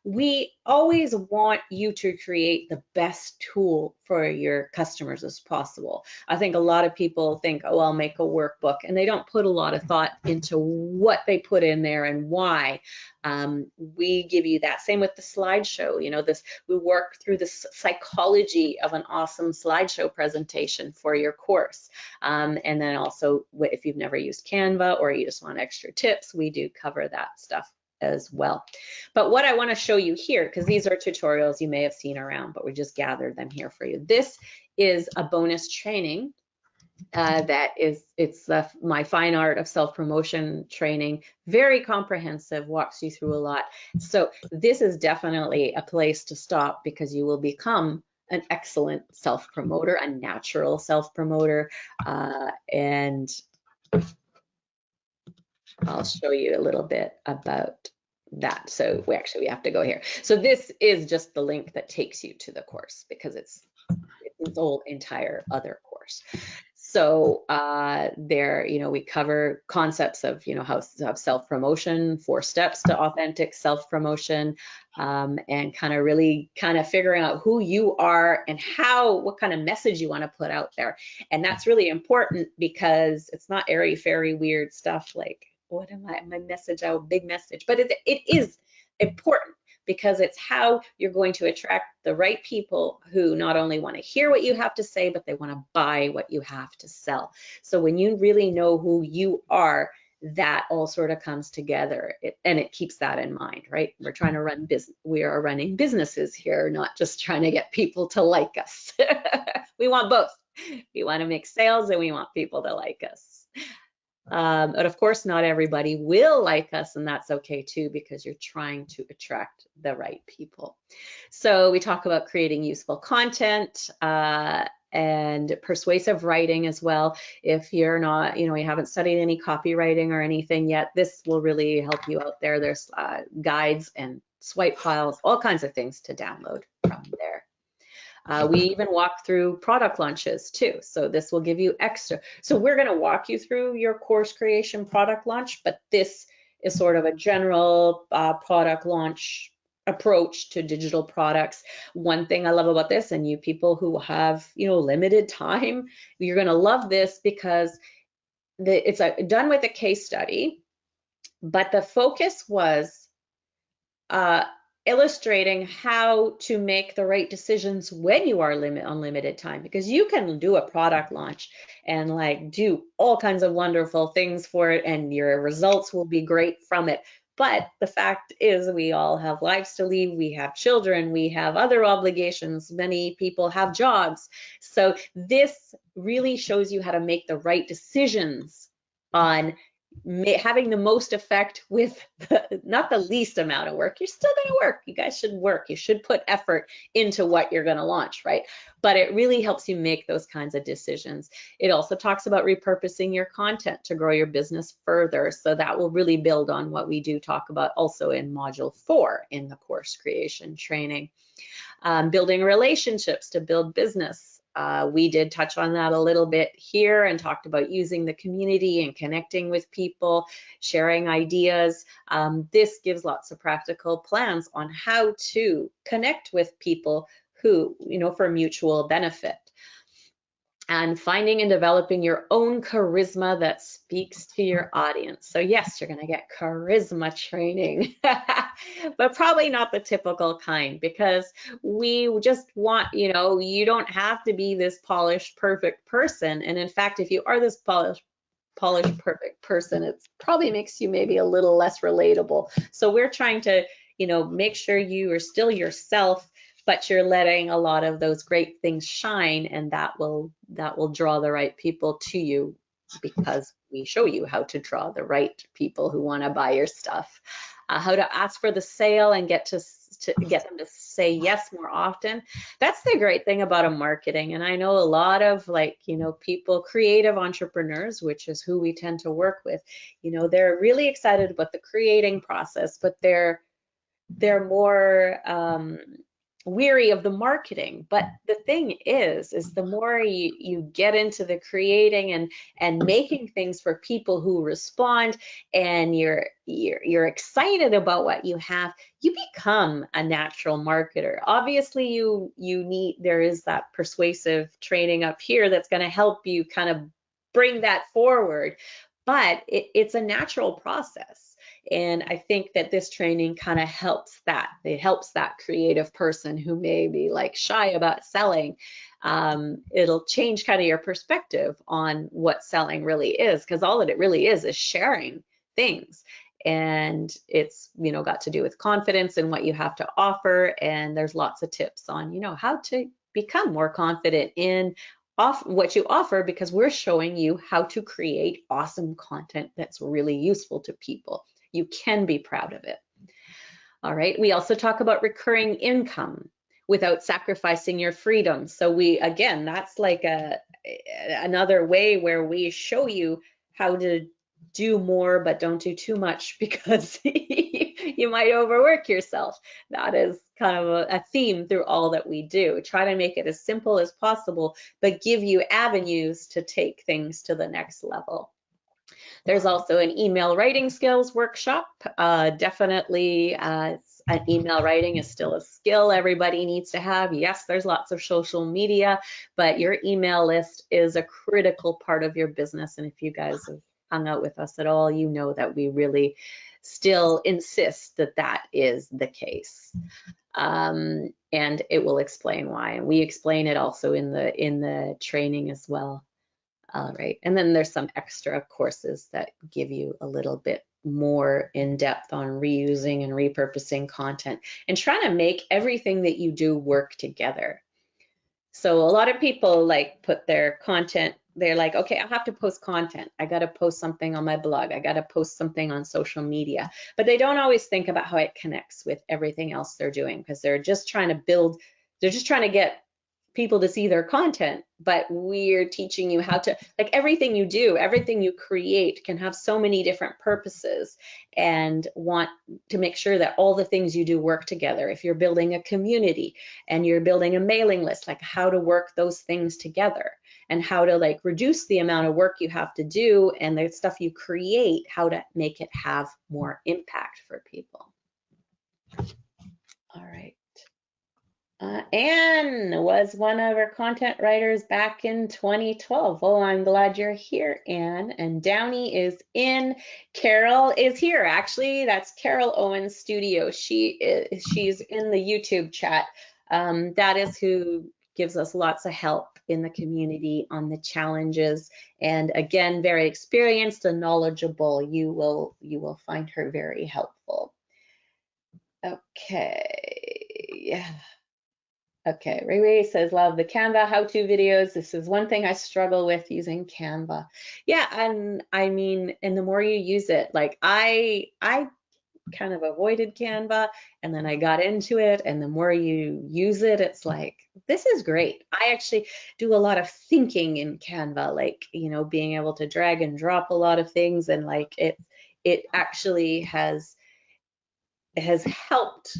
We always want you to create the best tool for your customers as possible. I think a lot of people think, oh, I'll make a workbook, and they don't put a lot of thought into what they put in there and why. We give you that. Same with the slideshow. We work through the psychology of an awesome slideshow presentation for your course. And then also, if you've never used Canva or you just want extra tips, we do cover that stuff as well. But what I want to show you here, because these are tutorials you may have seen around, but we just gathered them here for you. This is a bonus training it's my fine art of self-promotion training, very comprehensive, walks you through a lot. So this is definitely a place to stop because you will become an excellent self-promoter, a natural self-promoter, and I'll show you a little bit about that. So we have to go here. So this is just the link that takes you to the course because it's its whole entire other course. So there, we cover concepts of, how self-promotion, 4 steps to authentic self-promotion, and really figuring out who you are and what kind of message you want to put out there. And that's really important because it's not airy-fairy weird stuff like, what am I, my message, big message, but it is important because it's how you're going to attract the right people who not only want to hear what you have to say, but they want to buy what you have to sell. So when you really know who you are, that all sort of comes together, and it keeps that in mind, right? We're trying to run business. We are running businesses here, not just trying to get people to like us. We want both. We want to make sales and we want people to like us. But of course, not everybody will like us, and that's okay too, because you're trying to attract the right people. So we talk about creating useful content and persuasive writing as well. If you're not, you haven't studied any copywriting or anything yet, this will really help you out there. There's guides and swipe files, all kinds of things to download from there. We even walk through product launches too. So this will give you extra. So we're going to walk you through your course creation product launch, but this is sort of a general product launch approach to digital products. One thing I love about this, and you people who have, limited time, you're going to love this because it's done with a case study, but the focus was illustrating how to make the right decisions when you are on limited time, because you can do a product launch and do all kinds of wonderful things for it and your results will be great from it. But the fact is we all have lives to lead, we have children, we have other obligations, many people have jobs. So this really shows you how to make the right decisions on having the most effect with not the least amount of work. You're still going to work. You guys should work. You should put effort into what you're going to launch, right? But it really helps you make those kinds of decisions. It also talks about repurposing your content to grow your business further. So that will really build on what we do talk about also in module 4 in the course creation training. Building relationships to build business. We did touch on that a little bit here and talked about using the community and connecting with people, sharing ideas. This gives lots of practical plans on how to connect with people who, for mutual benefit. And finding and developing your own charisma that speaks to your audience. So yes, you're going to get charisma training, but probably not the typical kind, because we just want, you don't have to be this polished, perfect person. And in fact, if you are this polished, perfect person, it probably makes you maybe a little less relatable. So we're trying to, make sure you are still yourself, but you're letting a lot of those great things shine, and that will draw the right people to you, because we show you how to draw the right people who want to buy your stuff, how to ask for the sale and get them to say yes more often. That's the great thing about a marketing. And I know a lot of people, creative entrepreneurs, which is who we tend to work with, they're really excited about the creating process, but they're more weary of the marketing. But the thing is the more you get into the creating and making things for people who respond, and you're excited about what you have, you become a natural marketer. Obviously, there is that persuasive training up here that's going to help you kind of bring that forward, but it's a natural process. And I think that this training kind of helps that. It helps that creative person who may be shy about selling. It'll change kind of your perspective on what selling really is, because all that it really is sharing things. And it's, got to do with confidence and what you have to offer. And there's lots of tips on, how to become more confident in what you offer, because we're showing you how to create awesome content that's really useful to people. You can be proud of it. All right. We also talk about recurring income without sacrificing your freedom. So again, that's another way where we show you how to do more, but don't do too much, because you might overwork yourself. That is kind of a theme through all that we do. Try to make it as simple as possible, but give you avenues to take things to the next level. There's also an email writing skills workshop. Definitely, email writing is still a skill everybody needs to have. Yes, there's lots of social media, but your email list is a critical part of your business. And if you guys have hung out with us at all, you know that we really still insist that that is the case. And it will explain why. And we explain it also in the training as well. All right, and then there's some extra courses that give you a little bit more in depth on reusing and repurposing content and trying to make everything that you do work together. So a lot of people put their content, they're like, okay, I have to post content. I got to post something on my blog. I got to post something on social media, but they don't always think about how it connects with everything else they're doing, because they're just trying to get people to see their content. But we're teaching you how to, everything you do, everything you create can have so many different purposes, and want to make sure that all the things you do work together. If you're building a community and you're building a mailing list, how to work those things together, and how to reduce the amount of work you have to do, and the stuff you create, how to make it have more impact for people. All right. Anne was one of our content writers back in 2012. Oh, I'm glad you're here, Anne. And Downey is in. Carol is here. Actually, that's Carol Owen's studio. She's in the YouTube chat. That is who gives us lots of help in the community on the challenges. And again, very experienced and knowledgeable. You will find her very helpful. Okay. Okay, Ray says, love the Canva how-to videos. This is one thing I struggle with using Canva. Yeah, and I mean, and the more you use it, I kind of avoided Canva, and then I got into it, and the more you use it, it's this is great. I actually do a lot of thinking in Canva, being able to drag and drop a lot of things, and it actually has helped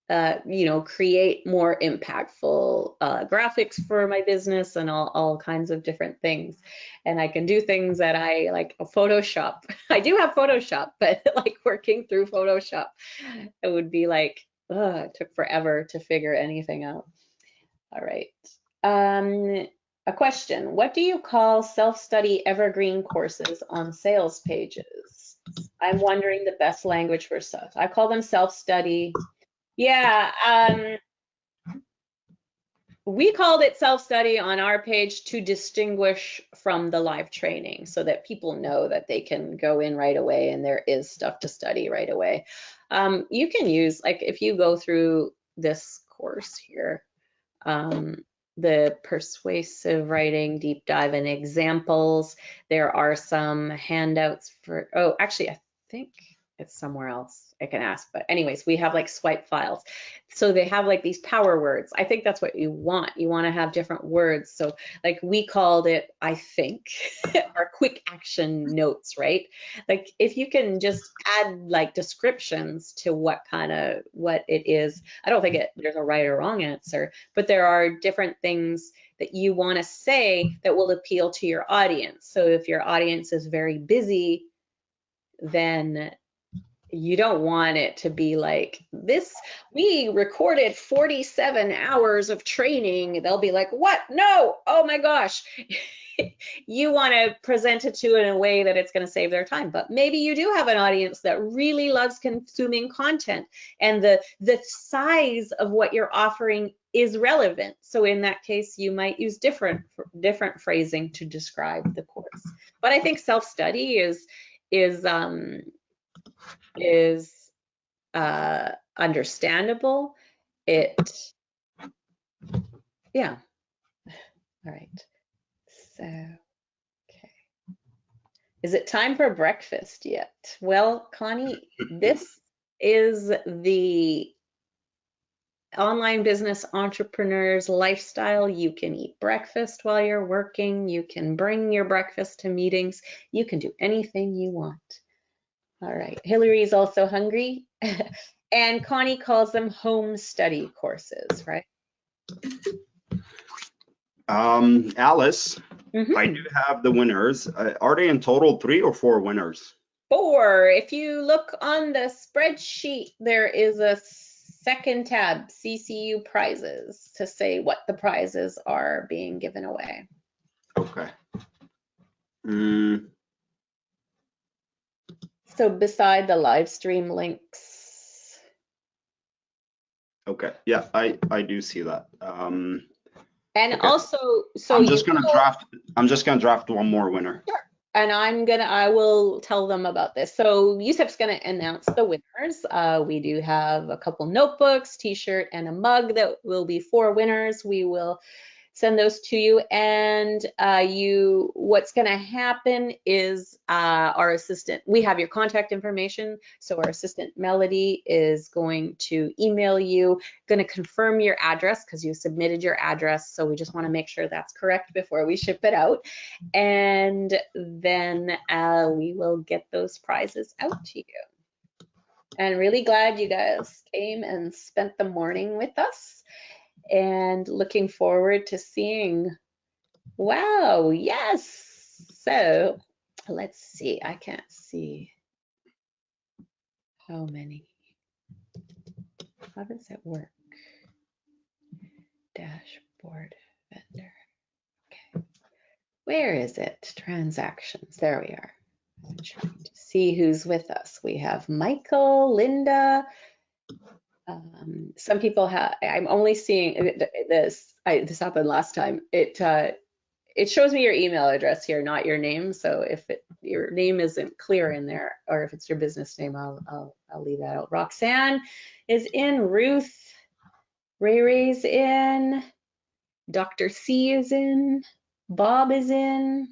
create more impactful graphics for my business and all kinds of different things. And I can do things that I like Photoshop. I do have Photoshop, but like working through Photoshop, it would be like, it took forever to figure anything out. All right. A question. What do you call self-study evergreen courses on sales pages? I'm wondering the best language for stuff. I call them self-study. Yeah, we called it self-study on our page to distinguish from the live training so that people know that they can go in right away and there is stuff to study right away. You can use, like if you go through this course here, the persuasive writing, deep dive and examples, there are some handouts for, oh, actually, I think it's somewhere else. I can ask, but anyways, we have like swipe files. So they have like these power words. I think that's what you want. You want to have different words. So like we called it, I think, our quick action notes, right? Like if you can just add like descriptions to what it is. I don't think there's a right or wrong answer, but there are different things that you want to say that will appeal to your audience. So if your audience is very busy, then you don't want it to be like this. We recorded 47 hours of training. They'll be like, what? No, oh my gosh. You want to present it to in a way that it's going to save their time. But maybe you do have an audience that really loves consuming content and the size of what you're offering is relevant. So in that case, you might use different phrasing to describe the course. But I think self-study is understandable. Yeah. All right. So, okay. Is it time for breakfast yet? Well, Connie, this is the online business entrepreneur's lifestyle. You can eat breakfast while you're working. You can bring your breakfast to meetings. You can do anything you want. All right, Hillary's also hungry. And Connie calls them home study courses, right? Alice, I do have the winners. Are they in total 3 or 4 winners? 4. If you look on the spreadsheet, there is a second tab, CCU prizes, to say what the prizes are being given away. Okay. So beside the live stream links. Okay, yeah, I do see that. And okay. also, so I'm just gonna draft one more winner. Sure. And I will tell them about this. So Yusuf's gonna announce the winners. We do have a couple notebooks, t-shirt, and a mug that will be 4 winners. We will send those to you, and what's going to happen is our assistant, we have your contact information, so our assistant Melody is going to email you, going to confirm your address because you submitted your address, so we just want to make sure that's correct before we ship it out, and then we will get those prizes out to you. And really glad you guys came and spent the morning with us. And looking forward to seeing, wow, yes. So let's see, I can't see how many. How does it work? Dashboard vendor. Okay. Where is it? Transactions. There we are. I'm trying to see who's with us. We have Michael, Linda. Some people have, I'm only seeing this, this happened last time. It shows me your email address here, not your name. So if your name isn't clear in there, or if it's your business name, I'll leave that out. Roxanne is in, Ruth, Ray Ray's in, Dr. C is in, Bob is in,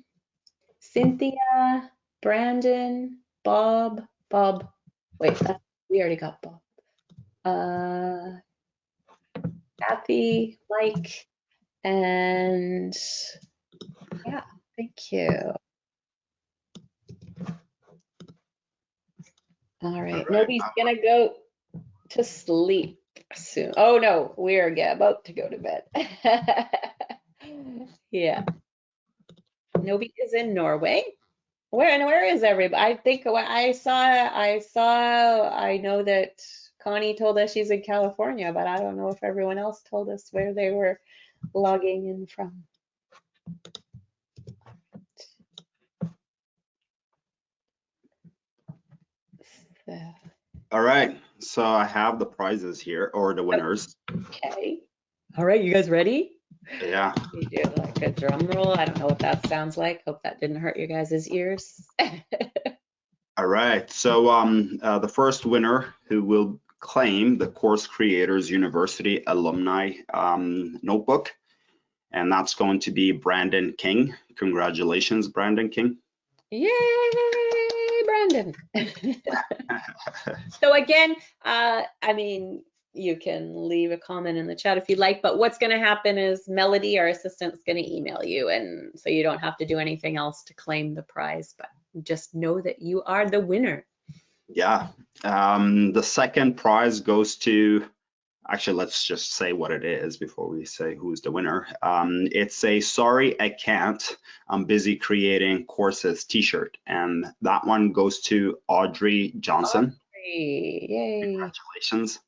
Cynthia, Brandon, Bob, wait, we already got Bob. Kathy, Mike, and yeah, thank you. All right, nobody's gonna go to sleep. soon. Oh no, we are about to go to bed. Yeah, Nobi is in Norway. Where is everybody? I think what I know that Connie told us she's in California, but I don't know if everyone else told us where they were logging in from. So, All right, so I have the prizes here, or the winners. okay. All right, you guys ready? Yeah. You do like a drum roll. I don't know what that sounds like. Hope that didn't hurt you guys' ears. All right, so the first winner who will claim the Course Creators University Alumni Notebook, and that's going to be Brandon King. Congratulations, Brandon King. Yay, Brandon. So again, I mean, you can leave a comment in the chat if you'd like, but what's going to happen is Melody, our assistant, is going to email you, and so you don't have to do anything else to claim the prize, but just know that you are the winner. Yeah, the second prize goes to, actually, let's just say what it is before we say who's the winner. It's a Sorry I Can't, I'm Busy Creating Courses t-shirt, and that one goes to Audrey Johnson. Audrey, yay. Congratulations.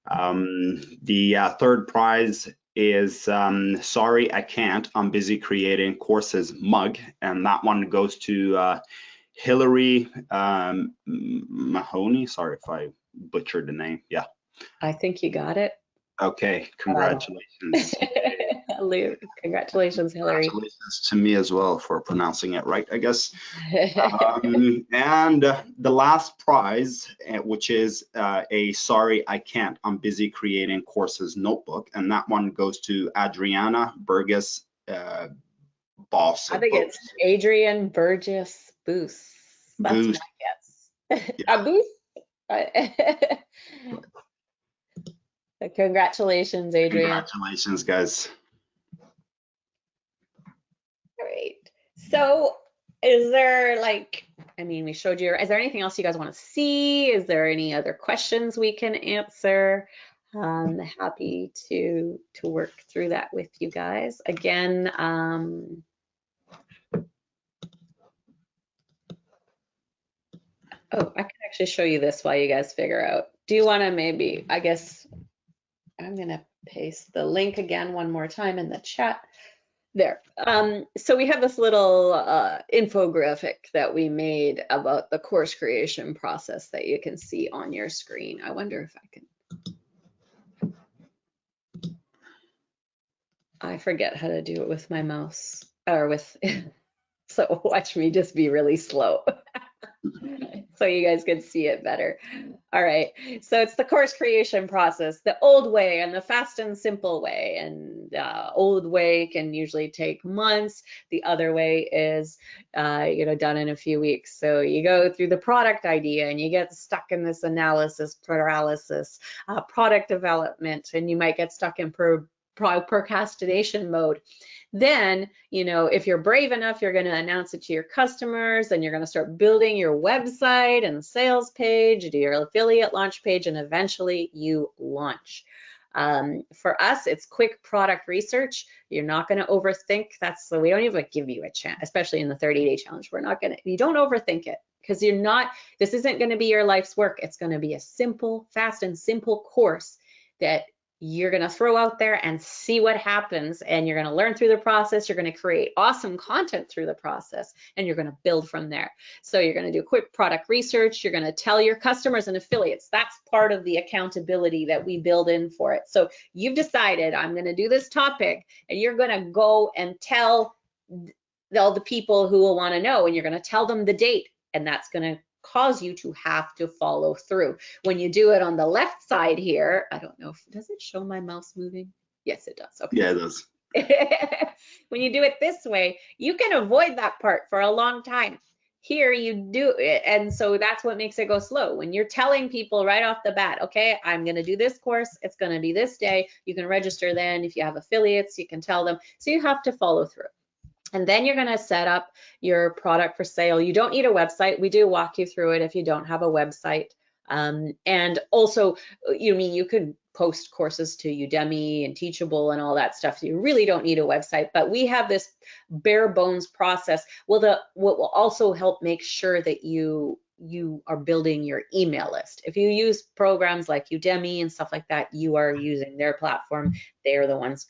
The third prize is Sorry I Can't, I'm Busy Creating Courses mug, and that one goes to Hillary Mahoney. Sorry if I butchered the name. Yeah. I think you got it. Okay, congratulations. Congratulations, Hillary. Congratulations to me as well for pronouncing it right, I guess. And the last prize, which is a Sorry I Can't, I'm Busy Creating Courses notebook, and that one goes to Adriana Burgess Boss. I think it's Adrian Burgess Booth. That's Booth. my guess. A Booth? Congratulations, Adrian. Congratulations, guys. Great. So is there like, I mean, we showed you, is there anything else you guys want to see? Is there any other questions we can answer? Happy to work through that with you guys. Again, oh, I can actually show you this while you guys figure out. Do you want to maybe, I guess, I'm going to paste the link again one more time in the chat. There. So we have this little infographic that we made about the course creation process that you can see on your screen. I wonder if I can. I forget how to do it with my mouse or with, so watch me just be really slow. So you guys can see it better. All right, so it's the course creation process, the old way and the fast and simple way. And old way can usually take months. The other way is, done in a few weeks. So you go through the product idea and you get stuck in this analysis paralysis, product development, and you might get stuck in procrastination mode. Then, if you're brave enough, you're going to announce it to your customers, and you're going to start building your website and sales page, do your affiliate launch page, and eventually you launch. For us, it's quick product research. You're not going to overthink. We don't even give you a chance, especially in the 30-day challenge. You don't overthink it, because this isn't going to be your life's work. It's going to be a simple, fast and simple course that you're going to throw out there and see what happens, and you're going to learn through the process. You're going to create awesome content through the process, and you're going to build from there. So you're going to do quick product research. You're going to tell your customers and affiliates. That's part of the accountability that we build in for it. So you've decided, I'm going to do this topic, and you're going to go and tell all the people who will want to know, and you're going to tell them the date, and that's going to cause you to have to follow through. When you do it on the left side here, I don't know, does it show my mouse moving? Yes, it does. Okay. Yeah, it does. When you do it this way, you can avoid that part for a long time. Here you do it, and so that's what makes it go slow. When you're telling people right off the bat, okay, I'm going to do this course, it's going to be this day, you can register then. If you have affiliates, you can tell them. So you have to follow through. And then you're going to set up your product for sale. You don't need a website. We do walk you through it if you don't have a website. And also, you could post courses to Udemy and Teachable and all that stuff. You really don't need a website, but we have this bare bones process. What will also help make sure that you are building your email list. If you use programs like Udemy and stuff like that, you are using their platform. They're the ones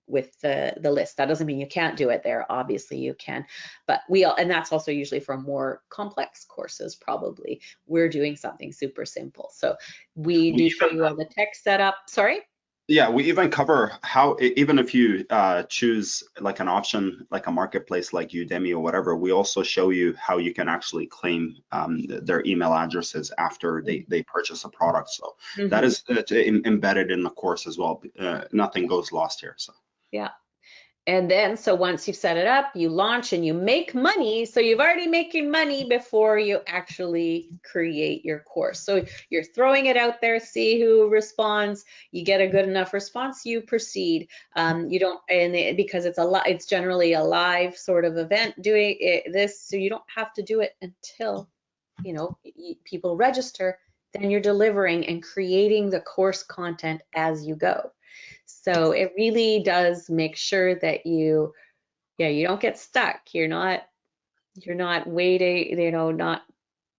with the list. That doesn't mean you can't do it there. Obviously you can, but and that's also usually for more complex courses. Probably we're doing something super simple. So we do show you all the tech setup. Sorry? Yeah, we even cover how, even if you choose like an option, like a marketplace like Udemy or whatever, we also show you how you can actually claim their email addresses after they purchase a product. So that is embedded in the course as well. Nothing goes lost here. So. Yeah. And then, so once you've set it up, you launch and you make money. So you've already making money before you actually create your course. So you're throwing it out there, see who responds. You get a good enough response, you proceed. You don't, because it's generally a live sort of event doing this, so you don't have to do it until, people register. Then you're delivering and creating the course content as you go. So it really does make sure that you don't get stuck. You're not waiting, not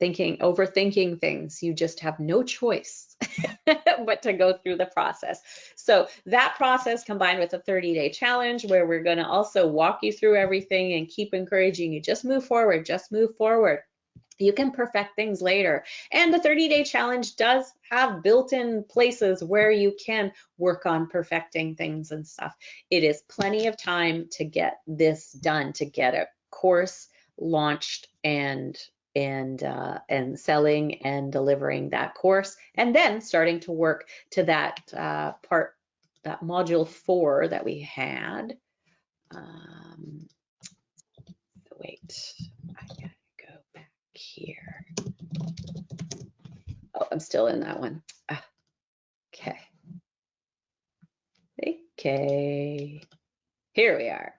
overthinking things. You just have no choice but to go through the process. So that process combined with a 30-day challenge where we're going to also walk you through everything and keep encouraging you, just move forward, just move forward. You can perfect things later. And the 30-day challenge does have built-in places where you can work on perfecting things and stuff. It is plenty of time to get this done, to get a course launched and selling and delivering that course, and then starting to work to that part, that module 4 that we had. Wait, I gotta go back here. Oh, I'm still in that one. Okay. Here we are.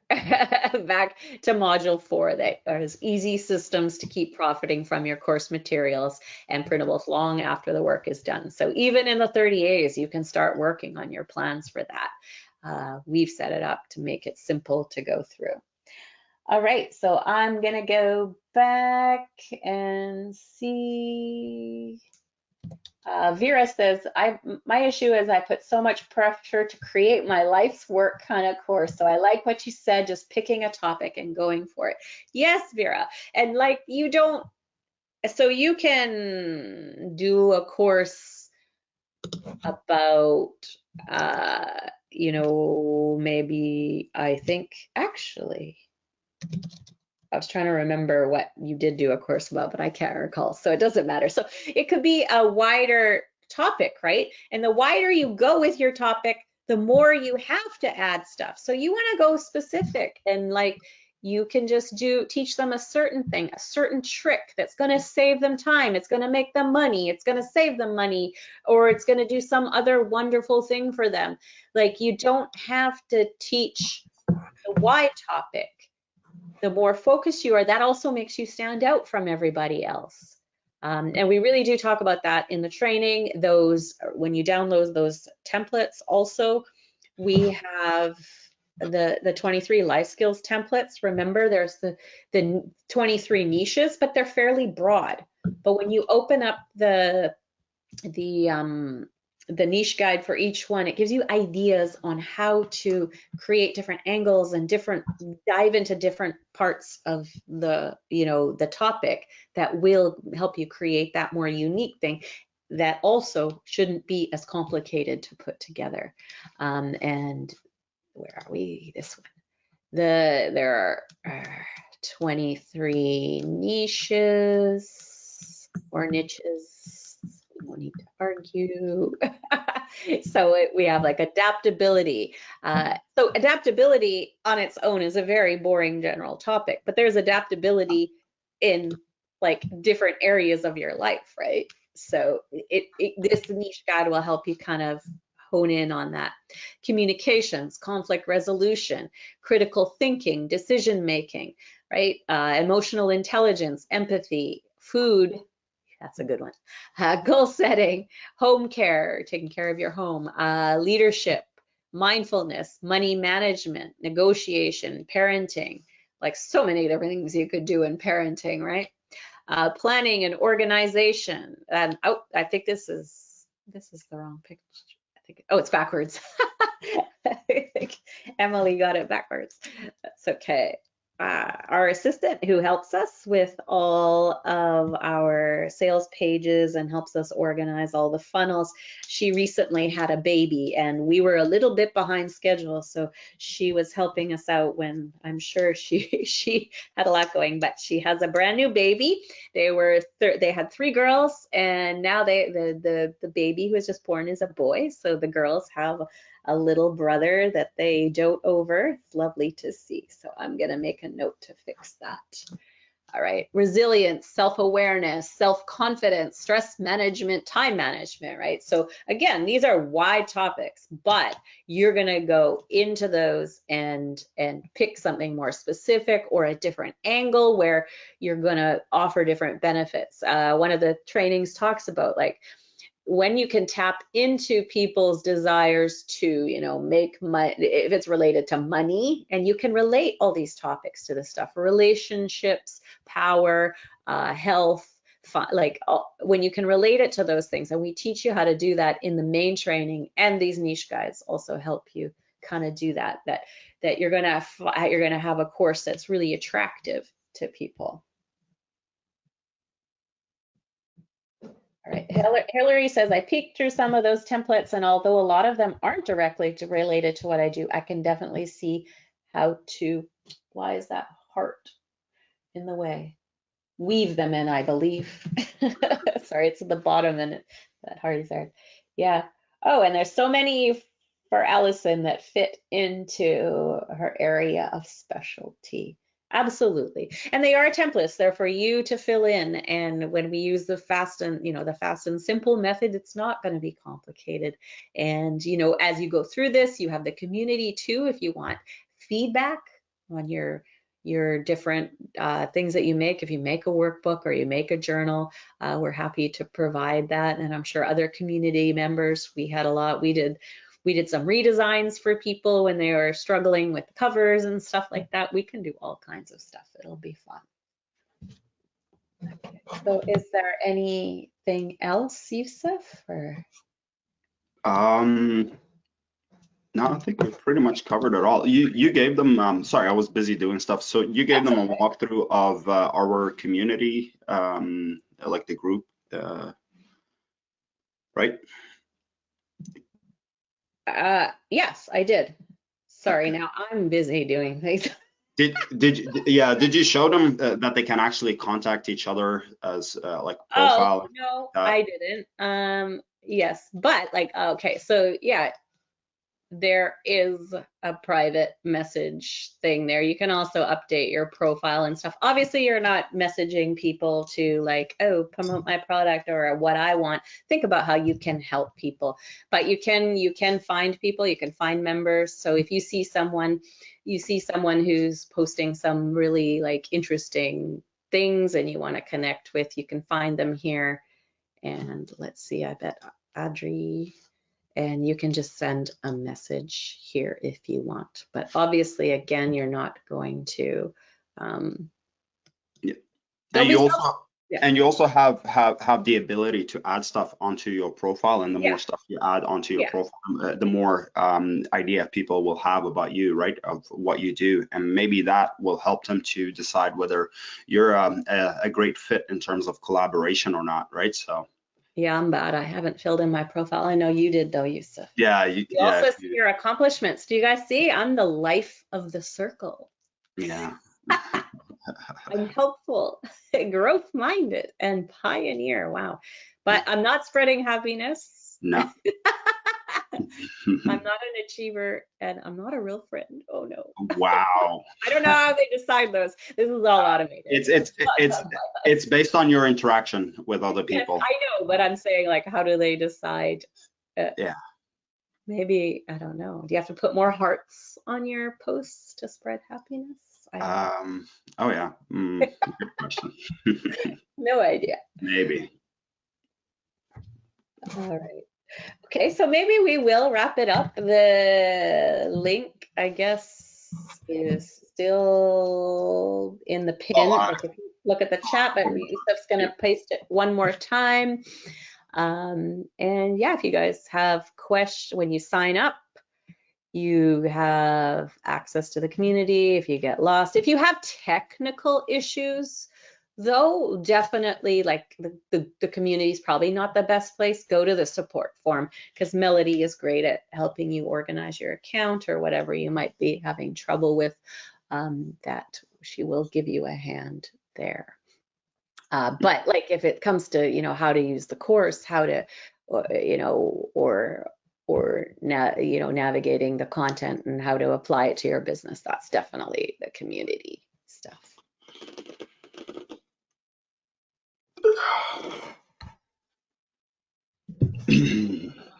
Back to module 4. That is easy systems to keep profiting from your course materials and printables long after the work is done. So even in the 30 days, you can start working on your plans for that. We've set it up to make it simple to go through. All right, so I'm gonna go back and see. Vera says, my issue is I put so much pressure to create my life's work kind of course. So I like what you said, just picking a topic and going for it. Yes, Vera. And like so you can do a course about, maybe I think actually, I was trying to remember what you did do a course about, but I can't recall, so it doesn't matter. So it could be a wider topic, right? And the wider you go with your topic, the more you have to add stuff. So you want to go specific, and like you can just teach them a certain thing, a certain trick that's going to save them time. It's going to make them money. It's going to save them money, or it's going to do some other wonderful thing for them. Like you don't have to teach the wide topic. The more focused you are, that also makes you stand out from everybody else. And we really do talk about that in the training. When you download those templates also, we have the 23 life skills templates. Remember, there's the 23 niches, but they're fairly broad. But when you open up the niche guide for each one, it gives you ideas on how to create different angles and dive into different parts of the topic that will help you create that more unique thing that also shouldn't be as complicated to put together. And where are we? This one. There are 23 niches or niches. We don't need to argue. So we have like adaptability. So adaptability on its own is a very boring general topic, but there's adaptability in like different areas of your life, right? So this niche guide will help you kind of hone in on that. Communications, conflict resolution, critical thinking, decision making, right? Emotional intelligence, empathy, food, That's a good one. Goal setting, home care, taking care of your home, leadership, mindfulness, money management, negotiation, parenting, like so many different things you could do in parenting, right? Planning and organization. And oh, I think this is the wrong picture. I think, oh, it's backwards. I think Emily got it backwards. That's okay. Our assistant who helps us with all of our sales pages and helps us organize all the funnels. She recently had a baby and we were a little bit behind schedule. So she was helping us out when I'm sure she had a lot going, but she has a brand new baby. They had 3 girls and now the baby who was just born is a boy. So the girls have a little brother that they dote over. It's lovely to see. So I'm going to make a note to fix that. All right. Resilience, self-awareness, self-confidence, stress management, time management, right? So again, these are wide topics, but you're going to go into those and pick something more specific or a different angle where you're going to offer different benefits. One of the trainings talks about like, when you can tap into people's desires to, make money, if it's related to money, and you can relate all these topics to this stuff, relationships, power, health, like when you can relate it to those things, and we teach you how to do that in the main training, and these niche guides also help you kind of do that you're gonna have a course that's really attractive to people. All right. Hillary says, I peeked through some of those templates, and although a lot of them aren't directly related to what I do, I can definitely see how to, why is that heart in the way? Weave them in, I believe. Sorry, it's at the bottom and that heart is there. Yeah. Oh, and there's so many for Allison that fit into her area of specialty. Absolutely. And they are templates. They're for you to fill in. And when we use the fast and simple method, it's not going to be complicated. And, as you go through this, you have the community too, if you want feedback on your different things that you make. If you make a workbook or you make a journal, we're happy to provide that. And I'm sure other community members, we did some redesigns for people when they were struggling with covers and stuff like that. We can do all kinds of stuff. It'll be fun. Okay. So is there anything else, Yusuf? Or? No, I think we pretty much covered it all. You gave them, sorry, I was busy doing stuff. So you gave them a walkthrough of our community, like the group, right? Yes, I did. Sorry, okay. Now I'm busy doing things. Did you show them that they can actually contact each other as like profile? Oh, no, I didn't. Yes, but like, okay, so yeah, there is a private message thing there. You can also update your profile and stuff. Obviously, you're not messaging people to like, oh, promote my product or what I want. Think about how you can help people. But you can find people, you can find members. So if you see someone who's posting some really like interesting things and you want to connect with, you can find them here. And let's see, I bet Audrey. And you can just send a message here if you want. But obviously, again, you're not going to. Yeah. And you also have the ability to add stuff onto your profile, and the more stuff you add onto your profile, the more idea people will have about you, right, of what you do, and maybe that will help them to decide whether you're a great fit in terms of collaboration or not, right? So. Yeah, I'm bad. I haven't filled in my profile. I know you did though, Yusuf. Yeah. You also see your accomplishments. Do you guys see? I'm the life of the circle. Yeah. I'm helpful, growth-minded, and pioneer. Wow. But I'm not spreading happiness. No. I'm not an achiever, and I'm not a real friend. Oh no. Wow. I don't know how they decide those. This is all automated. It's based on your interaction with other people. Yes, I know, but I'm saying like, how do they decide? Yeah. Maybe, I don't know. Do you have to put more hearts on your posts to spread happiness? Oh yeah. Good question. No idea. Maybe. All right. Okay, so maybe we will wrap it up. The link, I guess, is still in the Oh, pin. Like if you look at the chat, but Yusuf's gonna paste it one more time. And yeah, if you guys have questions when you sign up, you have access to the community. If you get lost, if you have technical issues, though, definitely like the community is probably not the best place. Go to the support forum because Melody is great at helping you organize your account or whatever you might be having trouble with. That she will give you a hand there. But like if it comes to, how to use the course, how to, navigating the content and how to apply it to your business, that's definitely the community stuff.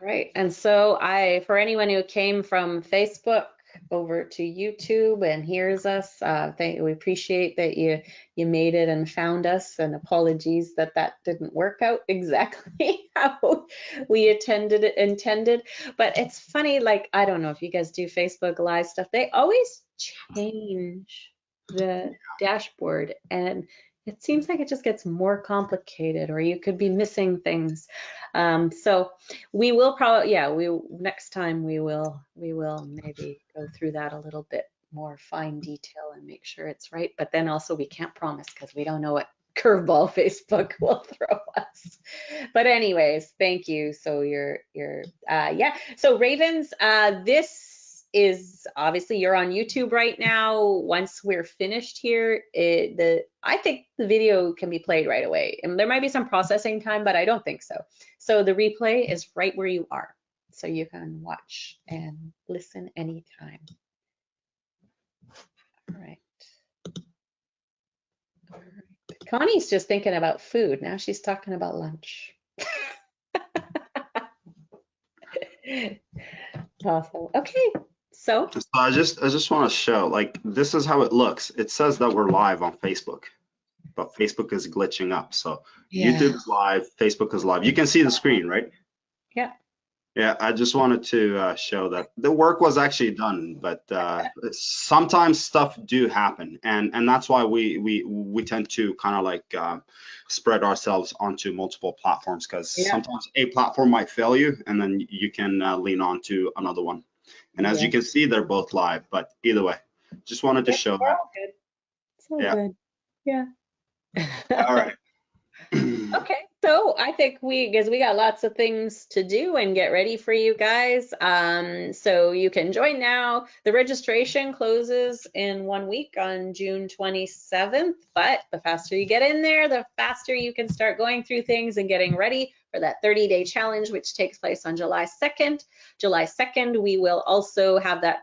Right. And so for anyone who came from Facebook over to YouTube and hears us, we appreciate that you made it and found us, and apologies that didn't work out exactly how we intended. But it's funny, like, I don't know if you guys do Facebook Live stuff, they always change the dashboard, and it seems like it just gets more complicated, or you could be missing things. So we will probably, next time we will maybe go through that a little bit more fine detail and make sure it's right. But then also we can't promise because we don't know what curveball Facebook will throw us. But anyways, thank you. So so Ravens, this is obviously you're on YouTube right now. Once we're finished here, I think the video can be played right away. And there might be some processing time, but I don't think so. So the replay is right where you are. So you can watch and listen anytime. All right. All right. Connie's just thinking about food. Now she's talking about lunch. Awesome. Okay. So I just want to show, like, this is how it looks. It says that we're live on Facebook, but Facebook is glitching up. So YouTube is live, Facebook is live. You can see the screen, right? Yeah. Yeah, I just wanted to show that the work was actually done, but sometimes stuff do happen, and that's why we tend to kind of like spread ourselves onto multiple platforms, because sometimes a platform might fail you, and then you can lean on to another one. And as you can see, they're both live, but either way, just wanted to show that. All good. It's all good. Yeah. All right. Okay, so I think because we got lots of things to do and get ready for you guys. So you can join now. The registration closes in 1 week on June 27th, but the faster you get in there, the faster you can start going through things and getting ready for that 30-day challenge, which takes place on July 2nd. July 2nd, we will also have that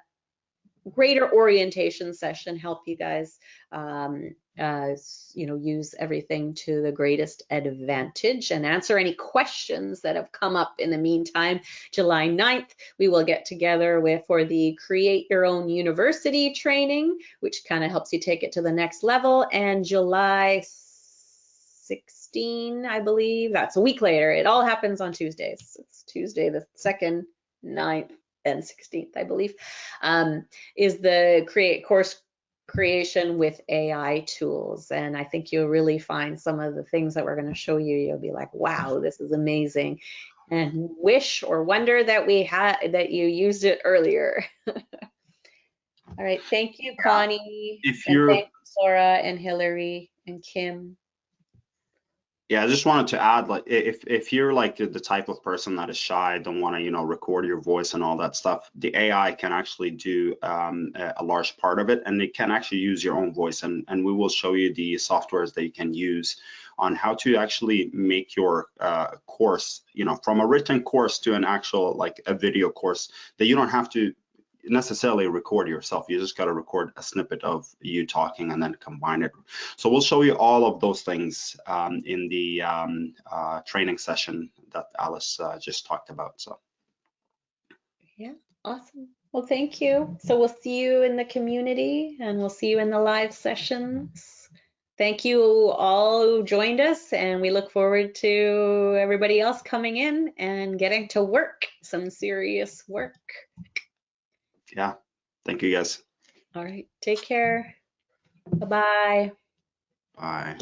greater orientation session, help you guys use everything to the greatest advantage and answer any questions that have come up in the meantime. July 9th, we will get together for the Create Your Own University training, which kind of helps you take it to the next level. And July 16, I believe, that's a week later. It all happens on Tuesdays. It's Tuesday the 2nd, 9th, and 16th, I believe, is the course creation with AI tools. And I think you'll really find some of the things that we're going to show you. You'll be like, wow, this is amazing. And wish or wonder that that you used it earlier. All right. Thank you, Connie. And thank you, Laura and Hillary and Kim. Yeah, I just wanted to add, like, if you're like the type of person that is shy, don't want to, record your voice and all that stuff, the AI can actually do a large part of it, and it can actually use your own voice, and we will show you the softwares that you can use on how to actually make your course, from a written course to an actual, like, a video course that you don't have to necessarily record yourself. You just got to record a snippet of you talking and then combine it. So we'll show you all of those things in the training session that Alice just talked about. So yeah, awesome. Well, thank you. So we'll see you in the community, and we'll see you in the live sessions. Thank you all who joined us, and we look forward to everybody else coming in and getting to work, some serious work. Yeah. Thank you, guys. All right, take care. Bye-bye. Bye.